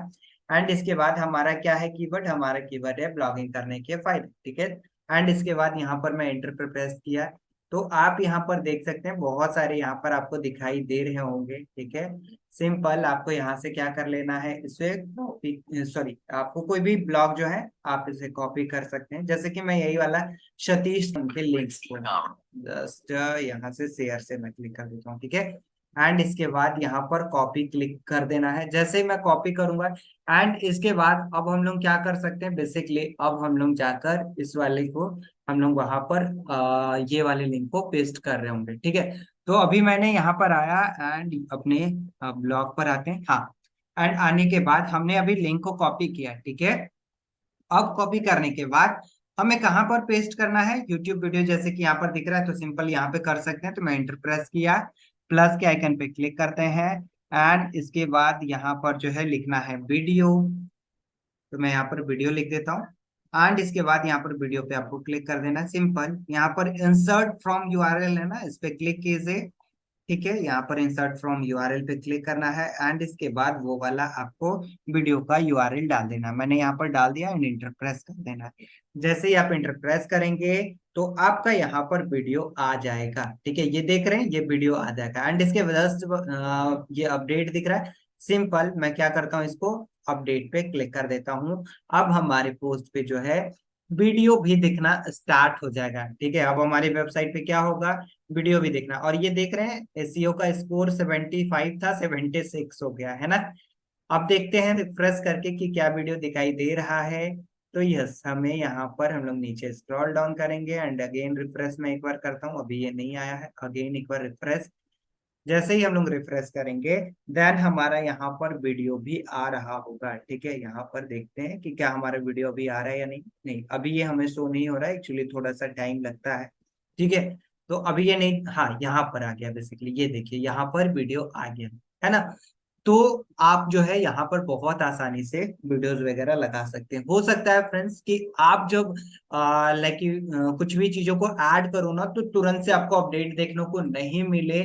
एंड इसके बाद हमारा क्या है कीवर्ड, हमारा कीवर्ड है ब्लॉगिंग करने के फायदे, ठीक है। एंड इसके बाद यहाँ पर मैं एंटर पे प्रेस किया, तो आप यहाँ पर देख सकते हैं बहुत सारे यहाँ पर आपको दिखाई दे रहे होंगे, ठीक है। सिंपल, आपको यहाँ से क्या कर लेना है, इसे कॉपी, सॉरी, आपको कोई भी ब्लॉग जो है आप इसे कॉपी कर सकते हैं। जैसे कि मैं यही वाला सतीश के लिंक्स को जस्ट यहाँ से शेयर से मैं क्लिक कर देता हूँ, ठीक है। एंड इसके बाद यहाँ पर कॉपी क्लिक कर देना है। जैसे ही मैं कॉपी करूंगा एंड इसके बाद अब हम लोग क्या कर सकते हैं, बेसिकली अब हम लोग जाकर इस वाले को हम लोग वहां पर ये वाले लिंक को पेस्ट कर रहे होंगे, ठीक है। तो अभी मैंने यहाँ पर आया एंड अपने ब्लॉग पर आते हैं, हाँ। एंड आने के बाद हमने अभी लिंक को कॉपी किया, ठीक है। अब कॉपी करने के बाद हमें कहाँ पर पेस्ट करना है, यूट्यूब वीडियो जैसे कि यहाँ पर दिख रहा है, तो सिंपल यहाँ पे कर सकते हैं। तो मैं एंटर प्रेस किया, प्लस के आइकन पे क्लिक करते हैं एंड इसके बाद यहाँ पर जो है लिखना है वीडियो। तो मैं यहाँ पर वीडियो लिख देता हूँ एंड इसके बाद यहाँ पर वीडियो पे आपको क्लिक कर देना है। सिंपल, यहाँ पर इंसर्ट फ्रॉम यूआरएल है ना, इस पे क्लिक कीजिए, ठीक है। यहाँ पर इंसर्ट फ्रॉम यूआरएल पे क्लिक करना है एंड इसके बाद वो वाला आपको वीडियो का यूआरएल डाल देना है। मैंने यहाँ पर डाल दिया एंड इंटर प्रेस कर देना है। जैसे ही आप इंटर प्रेस करेंगे तो आपका यहाँ पर वीडियो आ जाएगा, ठीक है। ये देख रहे हैं, ये वीडियो आ जाएगा एंड इसके वजह से ये अपडेट दिख रहा है। सिंपल, मैं क्या करता हूँ, इसको अपडेट पे क्लिक कर देता हूँ। अब हमारे पोस्ट पे जो है वीडियो भी दिखना स्टार्ट हो जाएगा, ठीक है। अब हमारी वेबसाइट पे क्या होगा, वीडियो भी देखना। और ये देख रहे हैं एसईओ का स्कोर 75 था, 76 हो गया है ना। अब देखते हैं रिफ्रेश करके कि क्या वीडियो दिखाई दे रहा है। तो यस, हमें यहाँ पर हम लोग नीचे स्क्रॉल डाउन करेंगे एंड अगेन रिफ्रेश मैं एक बार करता हूँ, अभी ये नहीं आया है, अगेन एक बार रिफ्रेश। जैसे ही हम लोग रिफ्रेश करेंगे देन हमारा यहाँ पर वीडियो भी आ रहा होगा, ठीक है। यहाँ पर देखते हैं कि क्या हमारा वीडियो अभी आ रहा है या नहीं। नहीं, अभी ये हमें शो नहीं हो रहा है, एक्चुअली थोड़ा सा टाइम लगता है, ठीक है। तो अभी ये नहीं, हाँ यहाँ पर आ गया, बेसिकली ये देखिए यहाँ पर वीडियो आ गया है ना। तो आप जो है यहाँ पर बहुत आसानी से वीडियोस वगैरह लगा सकते हैं। हो सकता है फ्रेंड्स कि आप जब लाइक कुछ भी चीजों को ऐड करो ना, तो तुरंत से आपको अपडेट देखने को नहीं मिले।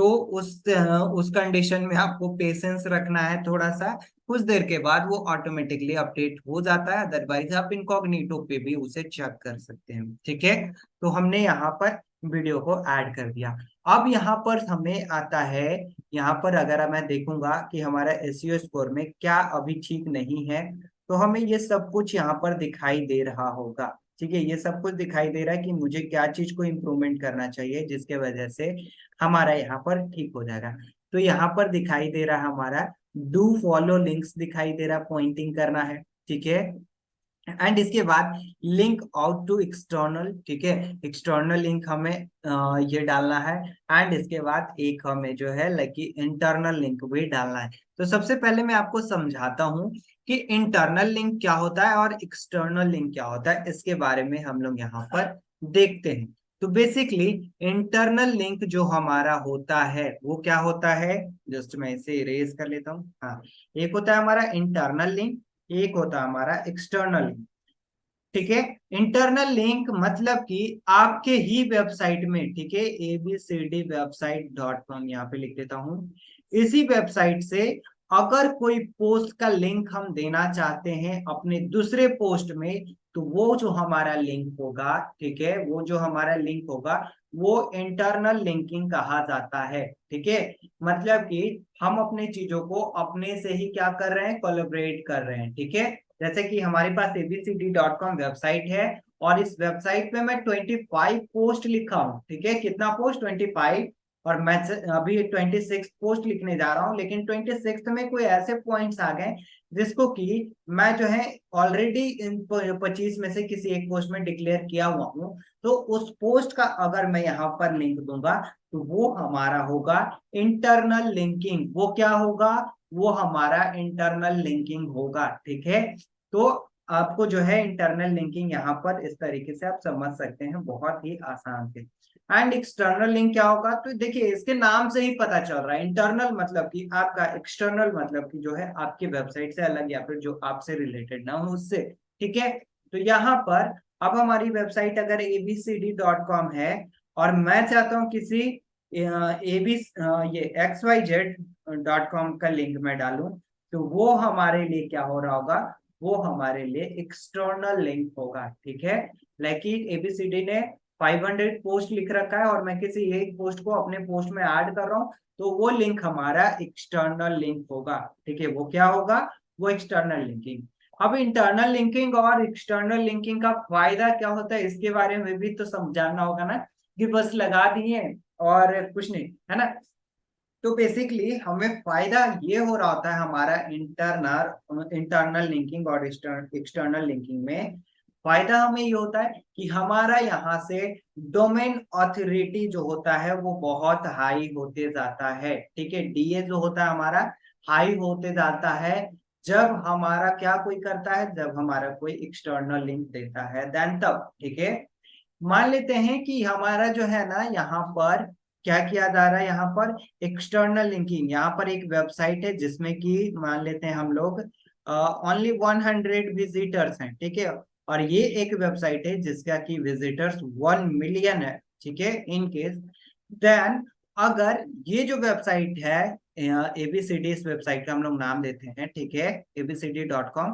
तो उस कंडीशन में आपको पेशेंस रखना है थोड़ा सा, कुछ देर के बाद वो ऑटोमेटिकली अपडेट हो जाता है। अदरवाइज आप इनकॉग्निटो पे भी उसे चेक कर सकते हैं, ठीक है। तो हमने यहाँ पर वीडियो को ऐड कर दिया। अब यहाँ पर हमें आता है, यहाँ पर अगर मैं देखूंगा कि हमारा एसईओ स्कोर में क्या अभी ठीक नहीं है, तो हमें ये सब कुछ यहाँ पर दिखाई दे रहा होगा, ठीक है। ये सब कुछ दिखाई दे रहा है कि मुझे क्या चीज को इम्प्रूवमेंट करना चाहिए जिसके वजह से हमारा यहाँ पर ठीक हो जाएगा। तो यहाँ पर दिखाई दे रहा हमारा डू फॉलो लिंक्स दिखाई दे रहा, पॉइंटिंग करना है, ठीक है। एंड इसके बाद लिंक आउट टू एक्सटर्नल, ठीक है, एक्सटर्नल लिंक हमें ये डालना है। एंड इसके बाद एक हमें जो है लाइक इंटरनल लिंक भी डालना है। तो सबसे पहले मैं आपको समझाता हूँ कि इंटरनल लिंक क्या होता है और एक्सटर्नल लिंक क्या होता है, इसके बारे में हम लोग यहाँ पर देखते हैं। तो बेसिकली इंटरनल लिंक जो हमारा होता है वो क्या होता है, जस्ट मैं इसे इरेज कर लेता हूँ। हाँ, एक होता है हमारा इंटरनल लिंक, एक होता है हमारा एक्सटर्नल लिंक, ठीक है। इंटरनल लिंक मतलब कि आपके ही वेबसाइट में, ठीक है, abcdwebsite.com यहाँ पे लिख देता हूँ। इसी वेबसाइट से अगर कोई पोस्ट का लिंक हम देना चाहते हैं अपने दूसरे पोस्ट में, तो वो जो हमारा लिंक होगा, ठीक है, वो जो हमारा लिंक होगा वो इंटरनल लिंकिंग कहा जाता है, ठीक है। मतलब कि हम अपने चीजों को अपने से ही क्या कर रहे हैं, कोलैबोरेट कर रहे हैं, ठीक है। जैसे कि हमारे पास abcd.com वेबसाइट है और इस वेबसाइट पे मैं 25 पोस्ट लिखा हूँ, ठीक है। कितना पोस्ट, 25। और मैं अभी 26 पोस्ट लिखने जा रहा हूँ, लेकिन 26 में कोई ऐसे पॉइंट्स आ गए जिसको कि मैं जो है ऑलरेडी इन 25 में से किसी एक पोस्ट में डिक्लेयर किया हुआ हूँ। तो उस पोस्ट का अगर मैं यहाँ पर लिंक दूंगा तो वो हमारा होगा इंटरनल लिंकिंग। वो क्या होगा, वो हमारा इंटरनल लिंकिंग होगा, ठीक है। तो आपको जो है इंटरनल लिंकिंग यहाँ पर इस तरीके से आप समझ सकते हैं, बहुत ही आसान थे। एंड एक्सटर्नल लिंक क्या होगा, तो देखिए इसके नाम से ही पता चल रहा है, इंटरनल मतलब कि आपका, एक्सटर्नल मतलब कि जो है आपकी वेबसाइट से अलग या फिर जो आपसे रिलेटेड ना हो उससे, ठीक है। तो यहाँ पर अब हमारी वेबसाइट अगर abcd.com है और मैं चाहता हूँ किसी एबी ये xyz.com का लिंक मैं डालूं, तो वो हमारे लिए क्या हो रहा होगा, वो हमारे लिए एक्सटर्नल लिंक होगा, ठीक है। लेकिन एबीसीडी ने 500 पोस्ट लिख रखा है और मैं किसी एक पोस्ट को अपने पोस्ट में ऐड कर रहा हूँ, तो वो लिंक हमारा एक्सटर्नल लिंक होगा, ठीक है। वो क्या होगा, वो एक्सटर्नल लिंकिंग। अब इंटरनल लिंकिंग और एक्सटर्नल लिंकिंग का फायदा क्या होता है, इसके बारे में भी तो समझाना होगा ना, कि बस लगा दिए और कुछ नहीं, है ना। तो बेसिकली हमें फायदा ये हो रहा होता है हमारा इंटरनल लिंकिंग और एक्सटर्नल लिंकिंग में। फायदा हमें ये होता है कि हमारा यहाँ से डोमेन ऑथोरिटी जो होता है वो बहुत हाई होते जाता है, ठीक है। डीए जो होता है हमारा हाई होते जाता है जब हमारा क्या कोई करता है, जब हमारा कोई एक्सटर्नल लिंक देता है, देन तब, ठीक है। मान लेते हैं कि हमारा जो है ना यहाँ पर क्या किया जा रहा है, यहाँ पर एक्सटर्नल लिंकिंग, यहाँ पर एक वेबसाइट है जिसमें कि मान लेते हैं हम लोग ओनली 100 विजिटर्स हैं, ठीक है। और ये एक वेबसाइट है जिसका कि विजिटर्स 1 मिलियन है, ठीक है, इन केस। देन अगर ये जो वेबसाइट है एबीसीडी, इस वेबसाइट का हम लोग नाम देते हैं, ठीक है, abcd.com,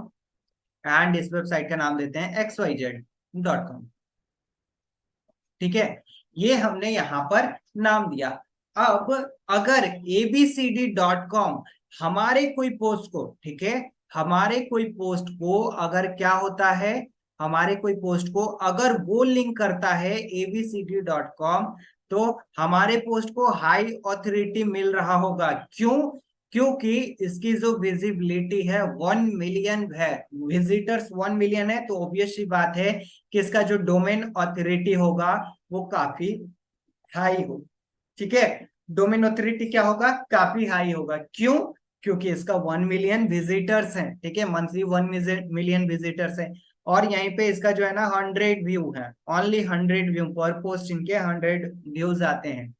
एंड इस वेबसाइट का नाम देते हैं xyz.com, ठीक है। ये हमने यहाँ पर नाम दिया। अब अगर abcd.com हमारे कोई पोस्ट को, ठीक है, हमारे कोई पोस्ट को अगर क्या होता है, हमारे कोई पोस्ट को अगर वो लिंक करता है abcd.com, तो हमारे पोस्ट को हाई ऑथोरिटी मिल रहा होगा। क्यों, क्योंकि इसकी जो विजिबिलिटी है 1 मिलियन है, विजिटर्स 1 मिलियन है, तो ऑब्वियस सी बात है कि इसका जो डोमेन ऑथोरिटी होगा वो काफी हाई हो, ठीक है। डोमेन ऑथोरिटी क्या होगा, काफी हाई होगा। क्यों, क्योंकि इसका 1 मिलियन विजिटर्स हैं, ठीक है, मंथली 1 मिलियन विजिटर्स हैं। और यहीं पे इसका जो है ना 100 व्यू है, ओनली 100 व्यू पर पोस्ट, इनके 100 व्यूज आते हैं।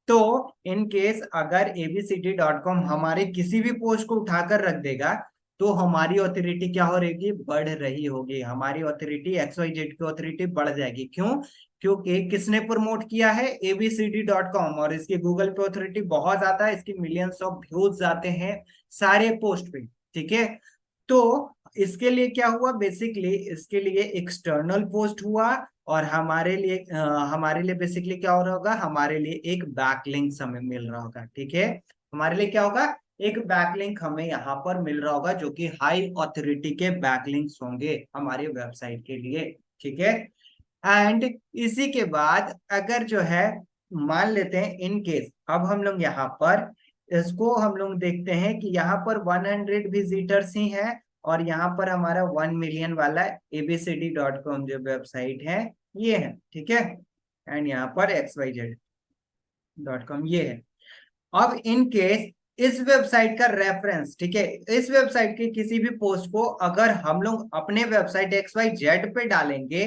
तो इन केस अगर abcd.com हमारे किसी भी पोस्ट को उठाकर रख देगा, तो हमारी ऑथोरिटी क्या हो रहेगी, बढ़ रही होगी, हमारी ऑथोरिटी XYZ की ऑथोरिटी बढ़ जाएगी। क्यों? क्योंकि किसने प्रमोट किया है, abcd.com, और इसकी गूगल पे ऑथोरिटी बहुत ज्यादा है, इसकी मिलियंस ऑफ व्यूज आते हैं सारे पोस्ट पे, ठीक है। तो इसके लिए क्या हुआ, बेसिकली इसके लिए एक्सटर्नल पोस्ट हुआ, और हमारे लिए बेसिकली क्या हो रहा होगा, हमारे लिए एक बैकलिंक्स हमें मिल रहा होगा, ठीक है। हमारे लिए क्या होगा, एक बैकलिंक हमें यहाँ पर मिल रहा होगा, जो कि हाई ऑथोरिटी के बैकलिंक्स होंगे हमारी वेबसाइट के लिए, ठीक है। एंड इसी के बाद अगर जो है, मान लेते हैं इन केस, अब हम लोग यहाँ पर इसको हम लोग देखते हैं कि यहाँ पर 100 विजिटर्स ही हैं, और यहाँ पर हमारा 1 मिलियन वाला abcd.com जो वेबसाइट है ये है, ठीक है। एंड यहाँ पर xyz.com ये है। अब इन केस इस वेबसाइट का रेफरेंस, ठीक है, इस वेबसाइट के किसी भी पोस्ट को अगर हम लोग अपने वेबसाइट XYZ पे डालेंगे,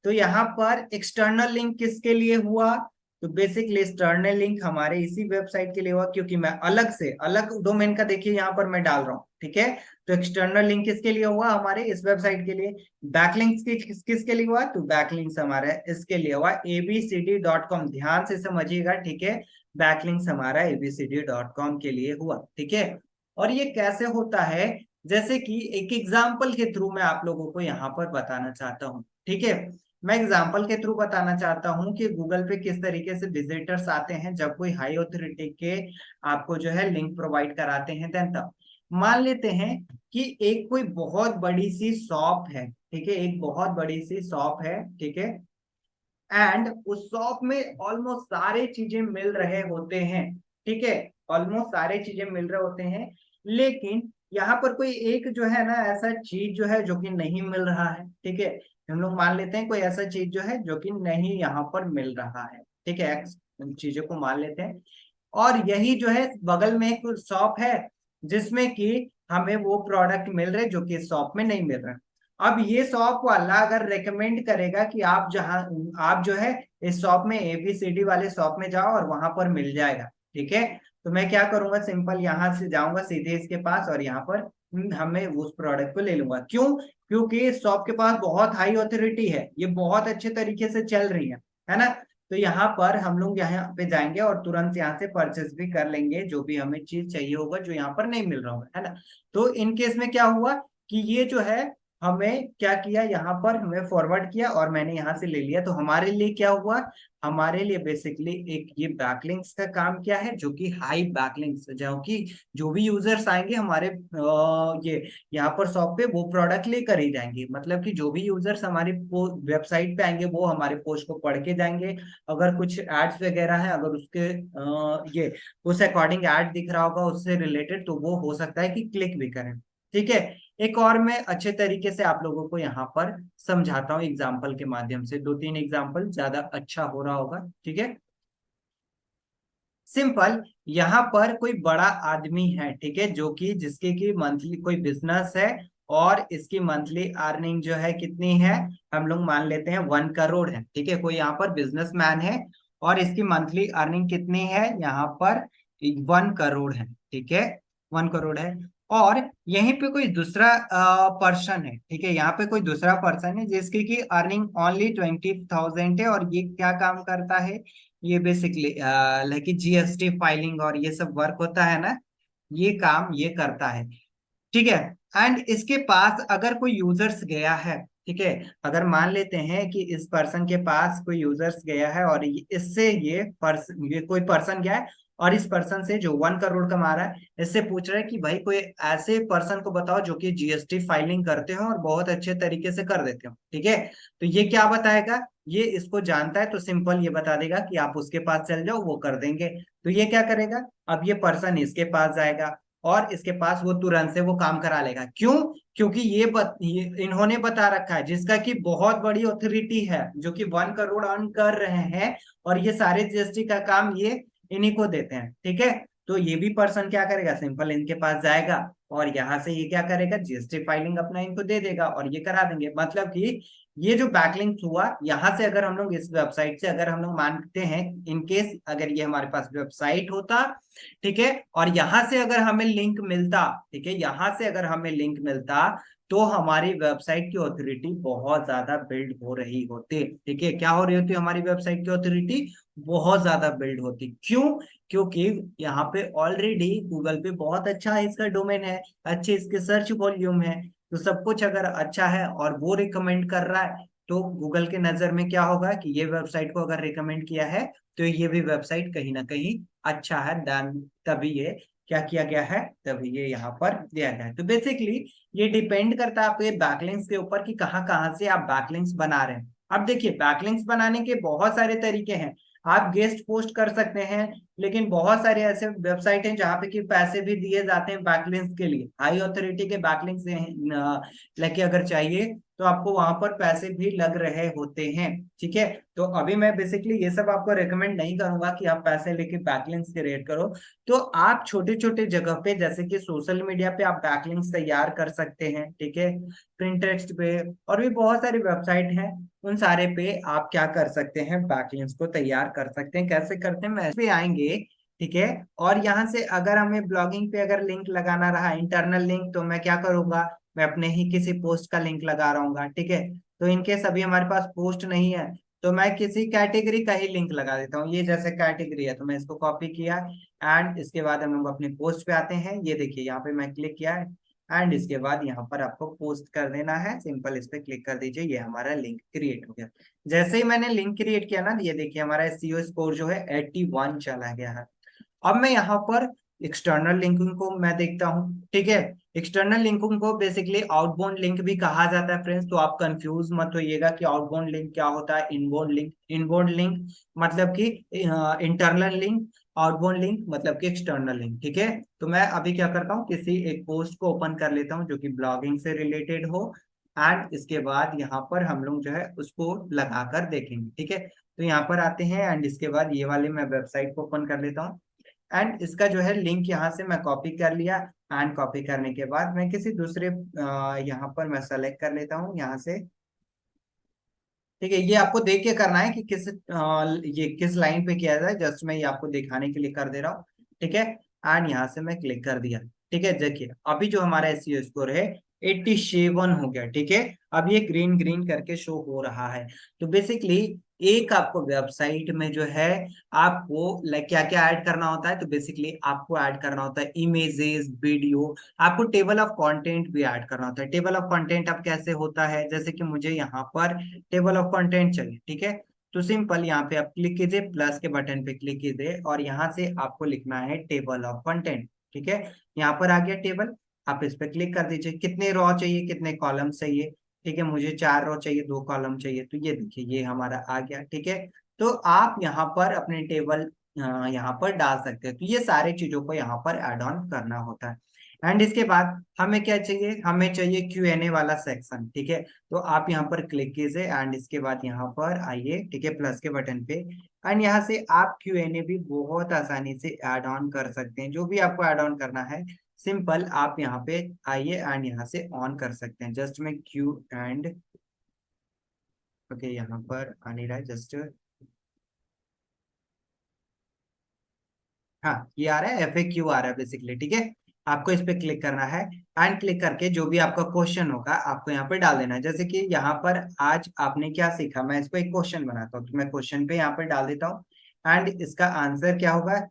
तो यहाँ पर एक्सटर्नल लिंक किसके लिए हुआ, तो बेसिकली एक्सटर्नल लिंक हमारे इसी वेबसाइट के लिए हुआ, क्योंकि मैं अलग से अलग डोमेन का देखिए यहाँ पर मैं डाल रहा हूँ, ठीक है। तो एक्सटर्नल लिंक किसके लिए हुआ, हमारे इस वेबसाइट के लिए। बैकलिंक्स किसके लिए हुआ, तो बैकलिंक्स हमारा इसके लिए हुआ abcd.com, ध्यान से समझिएगा, ठीक है। बैकलिंक्स हमारा abcd.com के लिए हुआ, ठीक है। और ये कैसे होता है, जैसे कि एक एग्जांपल के थ्रू मैं आप लोगों को यहाँ पर बताना चाहता हूँ, ठीक है। मैं एग्जांपल के थ्रू बताना चाहता हूँ कि गूगल पे किस तरीके से विजिटर्स आते हैं जब कोई हाई ऑथोरिटी के आपको जो है लिंक प्रोवाइड कराते हैं, देन तब मान लेते हैं कि एक कोई बहुत बड़ी सी शॉप है, ठीक है, एक बहुत बड़ी सी शॉप है, ठीक है। एंड उस शॉप में ऑलमोस्ट सारे चीजें मिल रहे होते हैं, ठीक है, ऑलमोस्ट सारे चीजें मिल रहे होते हैं, लेकिन यहाँ पर कोई एक जो है ना ऐसा चीज जो है जो कि नहीं मिल रहा है, ठीक है। हम लोग मान लेते हैं कोई ऐसा चीज जो है जो कि नहीं यहाँ पर मिल रहा है, ठीक है, एक्स चीजों को मान लेते हैं। और यही जो है बगल में एक शॉप है जिसमें कि हमें वो प्रोडक्ट मिल रहे जो कि इस शॉप में नहीं मिल रहा। अब ये शॉप वाला अगर रेकमेंड करेगा कि आप जो है इस शॉप में ABCD वाले शॉप में जाओ और वहां पर मिल जाएगा, ठीक है। तो मैं क्या करूंगा, सिंपल यहाँ से जाऊंगा सीधे इसके पास और यहाँ पर हमें उस प्रोडक्ट को ले लूंगा। क्यों? क्योंकि इस शॉप के पास बहुत हाई ऑथोरिटी है, ये बहुत अच्छे तरीके से चल रही है ना। तो यहाँ पर हम लोग यहाँ पे जाएंगे और तुरंत यहाँ से परचेस भी कर लेंगे जो भी हमें चीज चाहिए होगा जो यहाँ पर नहीं मिल रहा होगा, है ना। तो इन केस में क्या हुआ कि ये जो है हमें क्या किया, यहाँ पर हमें फॉरवर्ड किया और मैंने यहाँ से ले लिया, तो हमारे लिए क्या हुआ, हमारे लिए बेसिकली एक ये बैकलिंक्स का काम किया है, जो कि हाई बैकलिंक्स, जो कि जो भी यूजर्स आएंगे हमारे ये यहाँ पर शॉप पे वो प्रोडक्ट लेकर ही जाएंगे, मतलब कि जो भी यूजर्स हमारी वेबसाइट पे आएंगे वो हमारे पोस्ट को पढ़ के जाएंगे। अगर कुछ एड्स वगैरह है, अगर उसके ये उस अकॉर्डिंग एड दिख रहा होगा उससे रिलेटेड, तो वो हो सकता है कि क्लिक भी करें, ठीक है। एक और मैं अच्छे तरीके से आप लोगों को यहाँ पर समझाता हूँ एग्जाम्पल के माध्यम से, 2-3 एग्जाम्पल ज्यादा अच्छा हो रहा होगा, ठीक है। सिंपल, यहाँ पर कोई बड़ा आदमी है, ठीक है, जो कि जिसके की मंथली कोई बिजनेस है और इसकी मंथली अर्निंग जो है कितनी है, हम लोग मान लेते हैं 1 करोड़ है, ठीक है। कोई यहाँ पर बिजनेसमैन है और इसकी मंथली अर्निंग कितनी है, यहाँ पर 1 करोड़ है, ठीक है, 1 करोड़ है। और यहीं पे कोई दूसरा पर्सन है, ठीक है, यहाँ पे कोई दूसरा पर्सन है जिसकी की अर्निंग ओनली 20,000 है, और ये क्या काम करता है, ये बेसिकली लाइक GST फाइलिंग और ये सब वर्क होता है ना, ये काम ये करता है, ठीक है। एंड इसके पास अगर कोई यूजर्स गया है, ठीक है, अगर मान लेते हैं कि इस पर्सन के पास कोई यूजर्स गया है और इससे ये कोई पर्सन गया है और इस पर्सन से जो 1 करोड़ कमा रहा है इससे पूछ रहा है कि भाई कोई ऐसे पर्सन को बताओ जो कि GST फाइलिंग करते हो और बहुत अच्छे तरीके से कर देते हो, ठीक है। तो ये क्या बताएगा, ये इसको जानता है, तो सिंपल ये बता देगा कि आप उसके पास चल जाओ वो कर देंगे। तो ये क्या करेगा, अब ये पर्सन इसके पास जाएगा और इसके पास वो तुरंत से वो काम करा लेगा। क्यों? क्योंकि ये इन्होंने बता रखा है जिसका कि बहुत बड़ी ऑथोरिटी है, जो कि 1 करोड़ अर्न कर रहे हैं, और ये सारे GST का काम ये इन्हीं को देते हैं, ठीक है। तो ये भी पर्सन क्या करेगा, सिंपल इनके पास जाएगा और यहाँ से ये क्या करेगा, जीएसटी फाइलिंग अपना इनको दे देगा और ये करा देंगे। मतलब कि ये जो बैकलिंक हुआ यहाँ से, अगर हम लोग इस वेबसाइट से अगर हम लोग मानते हैं इनकेस अगर ये हमारे पास वेबसाइट होता, ठीक है, और यहाँ से अगर हमें लिंक मिलता, ठीक है, यहाँ से अगर हमें लिंक मिलता तो हमारी वेबसाइट की ऑथोरिटी बहुत ज्यादा बिल्ड हो रही होती, ठीक है। क्या हो रही होती हमारी वेबसाइट की ऑथोरिटी, बहुत ज्यादा बिल्ड होती। क्यों? क्योंकि यहाँ पे ऑलरेडी गूगल पे बहुत अच्छा है इसका डोमेन है, अच्छे इसके सर्च वॉल्यूम है, तो सब कुछ अगर अच्छा है और वो रिकमेंड कर रहा है तो गूगल के नजर में क्या होगा कि ये वेबसाइट को अगर रिकमेंड किया है तो ये भी वेबसाइट कहीं ना कहीं अच्छा है, देन तभी ये क्या किया गया है, तभी ये यहाँ पर दिया गया है। तो बेसिकली ये डिपेंड करता है आपके बैकलिंक्स के ऊपर कि कहाँ कहाँ से आप बैकलिंक्स बना रहे हैं। अब देखिए बैकलिंक्स बनाने के बहुत सारे तरीके हैं। आप गेस्ट पोस्ट कर सकते हैं, लेकिन बहुत सारे ऐसे वेबसाइट हैं जहाँ पे कि पैसे भी दिए जाते हैं बैकलिंक्स के लिए, हाई ऑथोरिटी के बैकलिंक्स लेके अगर चाहिए तो आपको वहां पर पैसे भी लग रहे होते हैं, ठीक है। तो अभी मैं बेसिकली ये सब आपको रेकमेंड नहीं करूंगा कि आप पैसे लेके बैकलिंक्स क्रिएट करो। तो आप छोटे छोटे जगह पे जैसे कि सोशल मीडिया पे आप बैकलिंक्स तैयार कर सकते हैं, ठीक है, प्रिंटेक्स्ट पे और भी बहुत सारी वेबसाइट हैं, उन सारे पे आप क्या कर सकते हैं, बैकलिंक्स को तैयार कर सकते हैं। कैसे करते हैं, मैं इस पे आएंगे, ठीक है। और यहाँ से अगर हमें ब्लॉगिंग पे अगर लिंक लगाना रहा इंटरनल लिंक, तो मैं क्या करूंगा, मैं अपने ही किसी पोस्ट का लिंक लगा रहा हूँ, ठीक है। तो इनकेस अभी हमारे पास पोस्ट नहीं है तो मैं किसी कैटेगरी का ही लिंक लगा देता हूँ, ये जैसे कैटेगरी है तो मैं इसको कॉपी किया एंड इसके बाद हम लोग अपने पोस्ट पे आते हैं। ये देखिए यहाँ पे मैं क्लिक किया है एंड इसके बाद यहाँ पर आपको पोस्ट कर देना है, सिंपल इस पे क्लिक कर दीजिए, ये हमारा लिंक क्रिएट हो गया। जैसे ही मैंने लिंक क्रिएट किया ना, ये देखिए हमारा एसईओ स्कोर जो है 81 चला गया है। अब मैं यहाँ पर एक्सटर्नल लिंकिंग को मैं देखता हूँ, ठीक है। एक्सटर्नल लिंकिंग को बेसिकली आउटबाउंड लिंक भी कहा जाता है फ्रेंड्स, तो आप कंफ्यूज मत होइएगा कि आउटबाउंड लिंक क्या होता है, इनबाउंड लिंक। इनबाउंड लिंक मतलब कि इंटरनल लिंक, आउटबाउंड लिंक मतलब कि एक्सटर्नल लिंक, ठीक है। तो मैं अभी क्या करता हूँ, किसी एक पोस्ट को ओपन कर लेता हूँ जो कि ब्लॉगिंग से रिलेटेड हो एंड इसके बाद यहाँ पर हम लोग जो है उसको लगाकर देखेंगे, ठीक है। तो यहाँ पर आते हैं एंड इसके बाद ये वाले मैं वेबसाइट को ओपन कर लेता हूँ एंड इसका जो है लिंक यहाँ से मैं कॉपी कर लिया एंड कॉपी करने के बाद मैं किसी दूसरे यहाँ पर मैं सेलेक्ट कर लेता हूँ यहाँ से, ठीक है। ये आपको देख के करना है कि ये किस लाइन पे किया जाए, जस्ट मैं ये आपको दिखाने के लिए कर दे रहा हूँ, ठीक है। एंड यहाँ से मैं क्लिक कर दिया, ठीक है। देखिए अभी जो हमारा एसईओ स्कोर है 87 हो गया, ठीक है। अब ये ग्रीन ग्रीन करके शो हो रहा है। तो बेसिकली एक आपको वेबसाइट में जो है आपको लाइक क्या क्या ऐड करना होता है, तो बेसिकली आपको ऐड करना होता है इमेजेस, वीडियो, आपको टेबल ऑफ कंटेंट भी ऐड करना होता है। टेबल ऑफ कंटेंट अब कैसे होता है, जैसे कि मुझे यहाँ पर टेबल ऑफ कंटेंट चाहिए, ठीक है। तो सिंपल यहाँ पे आप क्लिक कीजिए, प्लस के बटन पे क्लिक कीजिए और यहाँ से आपको लिखना है टेबल ऑफ कंटेंट, ठीक है। यहाँ पर आ गया टेबल, आप इस पे क्लिक कर दीजिए, कितने रो चाहिए, कितने कॉलम चाहिए, ठीक है। मुझे 4 रो चाहिए, 2 कॉलम चाहिए, तो ये देखिए ये हमारा आ गया, ठीक है। तो आप यहाँ पर अपने टेबल यहाँ पर डाल सकते हैं। तो ये सारी चीजों को यहाँ पर एड ऑन करना होता है। एंड इसके बाद हमें क्या चाहिए, हमें चाहिए Q&A वाला सेक्शन, ठीक है। तो आप यहाँ पर क्लिक कीजिए एंड इसके बाद यहाँ पर आइए, ठीक है, प्लस के बटन पे एंड यहाँ से आप Q&A भी बहुत आसानी से ऐड ऑन कर सकते हैं। जो भी आपको ऐड ऑन करना है सिंपल आप यहाँ पे आइए एंड यहाँ से ऑन कर सकते हैं। जस्ट में क्यू एंड ओके यहाँ पर आ नहीं रहा है, जस्ट हाँ ये आ रहा है, FAQ आ रहा है बेसिकली, ठीक है। आपको इस पे क्लिक करना है एंड क्लिक करके जो भी आपका क्वेश्चन होगा आपको यहाँ पे डाल देना है। जैसे कि यहाँ पर आज आपने क्या सीखा, मैं इसको एक क्वेश्चन बनाता हूँ, तो मैं क्वेश्चन पे यहाँ पर डाल देता हूँ एंड इसका आंसर क्या होगा,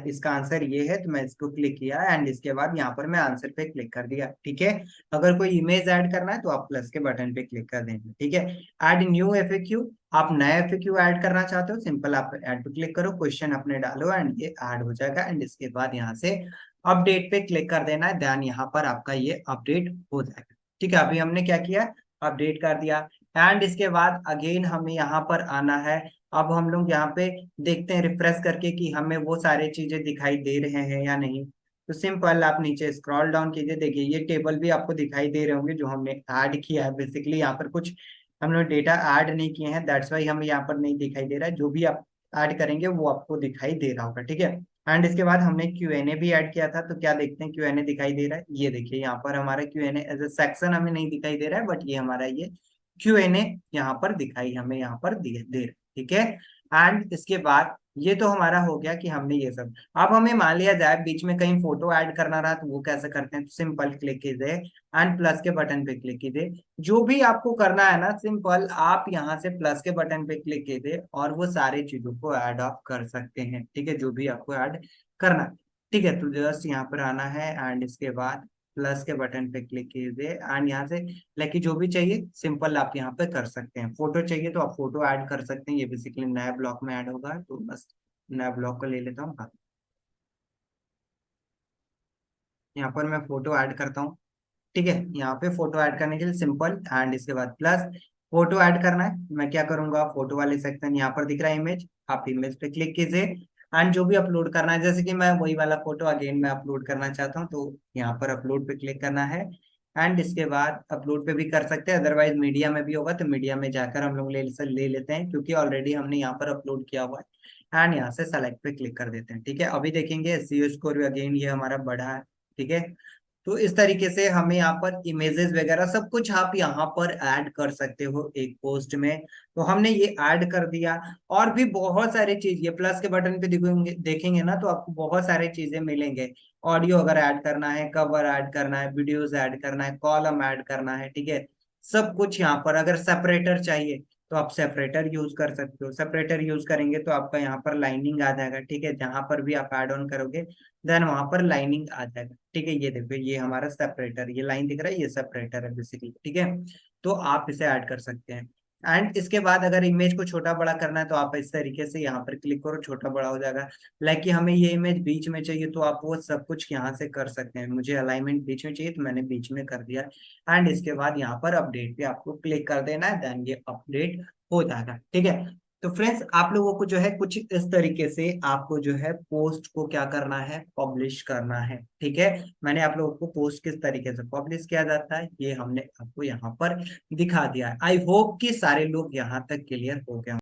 इसका आंसर ये है, तो मैं इसको क्लिक किया एंड इसके बाद यहाँ पर मैं आंसर पे क्लिक कर दिया, ठीक है। अगर कोई इमेज ऐड करना है तो आप प्लस के बटन पे क्लिक कर देंगे, ठीक है। ऐड न्यू FAQ, आप नया FAQ ऐड करना चाहते हो, सिंपल आप ऐड पे क्लिक करो, क्वेश्चन अपने डालो एंड ये ऐड हो जाएगा एंड इसके बाद यहाँ से अपडेट पे क्लिक कर देना है, ध्यान यहाँ पर आपका ये अपडेट हो जाएगा, ठीक है। अभी हमने क्या किया, अपडेट कर दिया एंड इसके बाद अगेन हमें यहाँ पर आना है। अब हम लोग यहाँ पे देखते हैं रिफ्रेश करके कि हमें वो सारे चीजें दिखाई दे रहे हैं या नहीं। तो सिंपल आप नीचे स्क्रॉल डाउन कीजिए, देखिए ये टेबल भी आपको दिखाई दे रहे होंगे जो हमने ऐड किया है। बेसिकली यहाँ पर कुछ हम लोग डेटा ऐड नहीं किए हैं, दैट्स वाई हमें यहाँ पर नहीं दिखाई दे रहा है। जो भी आप ऐड करेंगे वो आपको दिखाई दे रहा होगा, ठीक है। एंड इसके बाद हमने Q&A भी ऐड किया था, तो क्या देखते हैं Q&A दिखाई दे रहा है, ये देखिए यहाँ पर हमारा Q&A एज ए सेक्शन हमें नहीं दिखाई दे रहा है, बट ये हमारा ये Q&A यहाँ पर दिखाई हमें यहाँ पर दे रहा है, ठीक है। एंड इसके बाद ये तो हमारा हो गया कि हमने ये सब। अब हमें मान लिया जाए बीच में कहीं फोटो ऐड करना रहा, तो वो कैसे करते हैं, तो सिंपल क्लिक कीजिए एंड प्लस के बटन पे क्लिक कीजिए। जो भी आपको करना है ना, सिंपल आप यहाँ से प्लस के बटन पे क्लिक कीजिए और वो सारी चीजों को ऐड ऑफ कर सकते हैं, ठीक है, जो भी आपको ऐड करना है, ठीक है। तो जस्ट यहाँ पर आना है एंड इसके बाद प्लस के बटन पे क्लिक कीजिए एंड यहाँ से लाइक जो भी चाहिए सिंपल आप यहाँ पे कर सकते हैं। फोटो चाहिए तो आप फोटो ऐड कर सकते हैं, ये बेसिकली नया ब्लॉक में ऐड होगा, तो बस नया ब्लॉक को ले लेता हूँ। हाँ, यहाँ पर मैं फोटो ऐड करता हूँ, ठीक है। यहाँ पे फोटो ऐड करने के लिए सिंपल एंड इसके बाद प्लस फोटो ऐड करना है, मैं क्या करूंगा, फोटो वाले सेक्शन यहाँ पर दिख रहा है इमेज, आप इमेज पे क्लिक कीजिए एंड जो भी अपलोड करना है, जैसे कि मैं वही वाला फोटो अगेन मैं अपलोड करना चाहता हूँ, तो यहाँ पर अपलोड पे क्लिक करना है एंड इसके बाद अपलोड पे भी कर सकते हैं, अदरवाइज मीडिया में भी होगा तो मीडिया में जाकर हम लोग ले लेते हैं, क्योंकि ऑलरेडी हमने यहाँ पर अपलोड किया हुआ है एंड यहाँ से सेलेक्ट पे क्लिक कर देते हैं, ठीक है। अभी देखेंगे SEO स्कोर भी अगेन ये हमारा बढ़ा है, ठीक है। तो इस तरीके से हमें यहाँ पर इमेजेस वगैरह सब कुछ आप यहाँ पर ऐड कर सकते हो एक पोस्ट में। तो हमने ये ऐड कर दिया, और भी बहुत सारी चीज, ये प्लस के बटन पे देखेंगे ना, तो आपको बहुत सारी चीजें मिलेंगे। ऑडियो अगर ऐड करना है, कवर ऐड करना है, वीडियोस ऐड करना है, कॉलम ऐड करना है, ठीक है, सब कुछ यहाँ पर। अगर सेपरेटर चाहिए तो आप सेपरेटर यूज कर सकते हो, सेपरेटर यूज करेंगे तो आपका यहाँ पर लाइनिंग आ जाएगा, ठीक है, जहां पर भी आप ऐड ऑन करोगे देन वहां पर लाइनिंग आ जाएगा, ठीक है। ये देखो ये हमारा सेपरेटर, ये लाइन दिख रहा है, ये सेपरेटर है बेसिकली, ठीक है। तो आप इसे ऐड कर सकते हैं। एंड इसके बाद अगर इमेज को छोटा बड़ा करना है तो आप इस तरीके से यहाँ पर क्लिक करो, छोटा बड़ा हो जाएगा। लाइक कि हमें ये इमेज बीच में चाहिए तो आप वो सब कुछ यहाँ से कर सकते हैं, मुझे अलाइनमेंट बीच में चाहिए तो मैंने बीच में कर दिया। एंड इसके बाद यहाँ पर अपडेट पे आपको क्लिक कर देना है, देन ये अपडेट हो जाएगा, ठीक है। तो फ्रेंड्स आप लोगों को जो है कुछ इस तरीके से आपको जो है पोस्ट को क्या करना है, पब्लिश करना है, ठीक है। मैंने आप लोगों को पोस्ट किस तरीके से पब्लिश किया जाता है ये हमने आपको यहाँ पर दिखा दिया है। आई होप कि सारे लोग यहाँ तक क्लियर हो गए।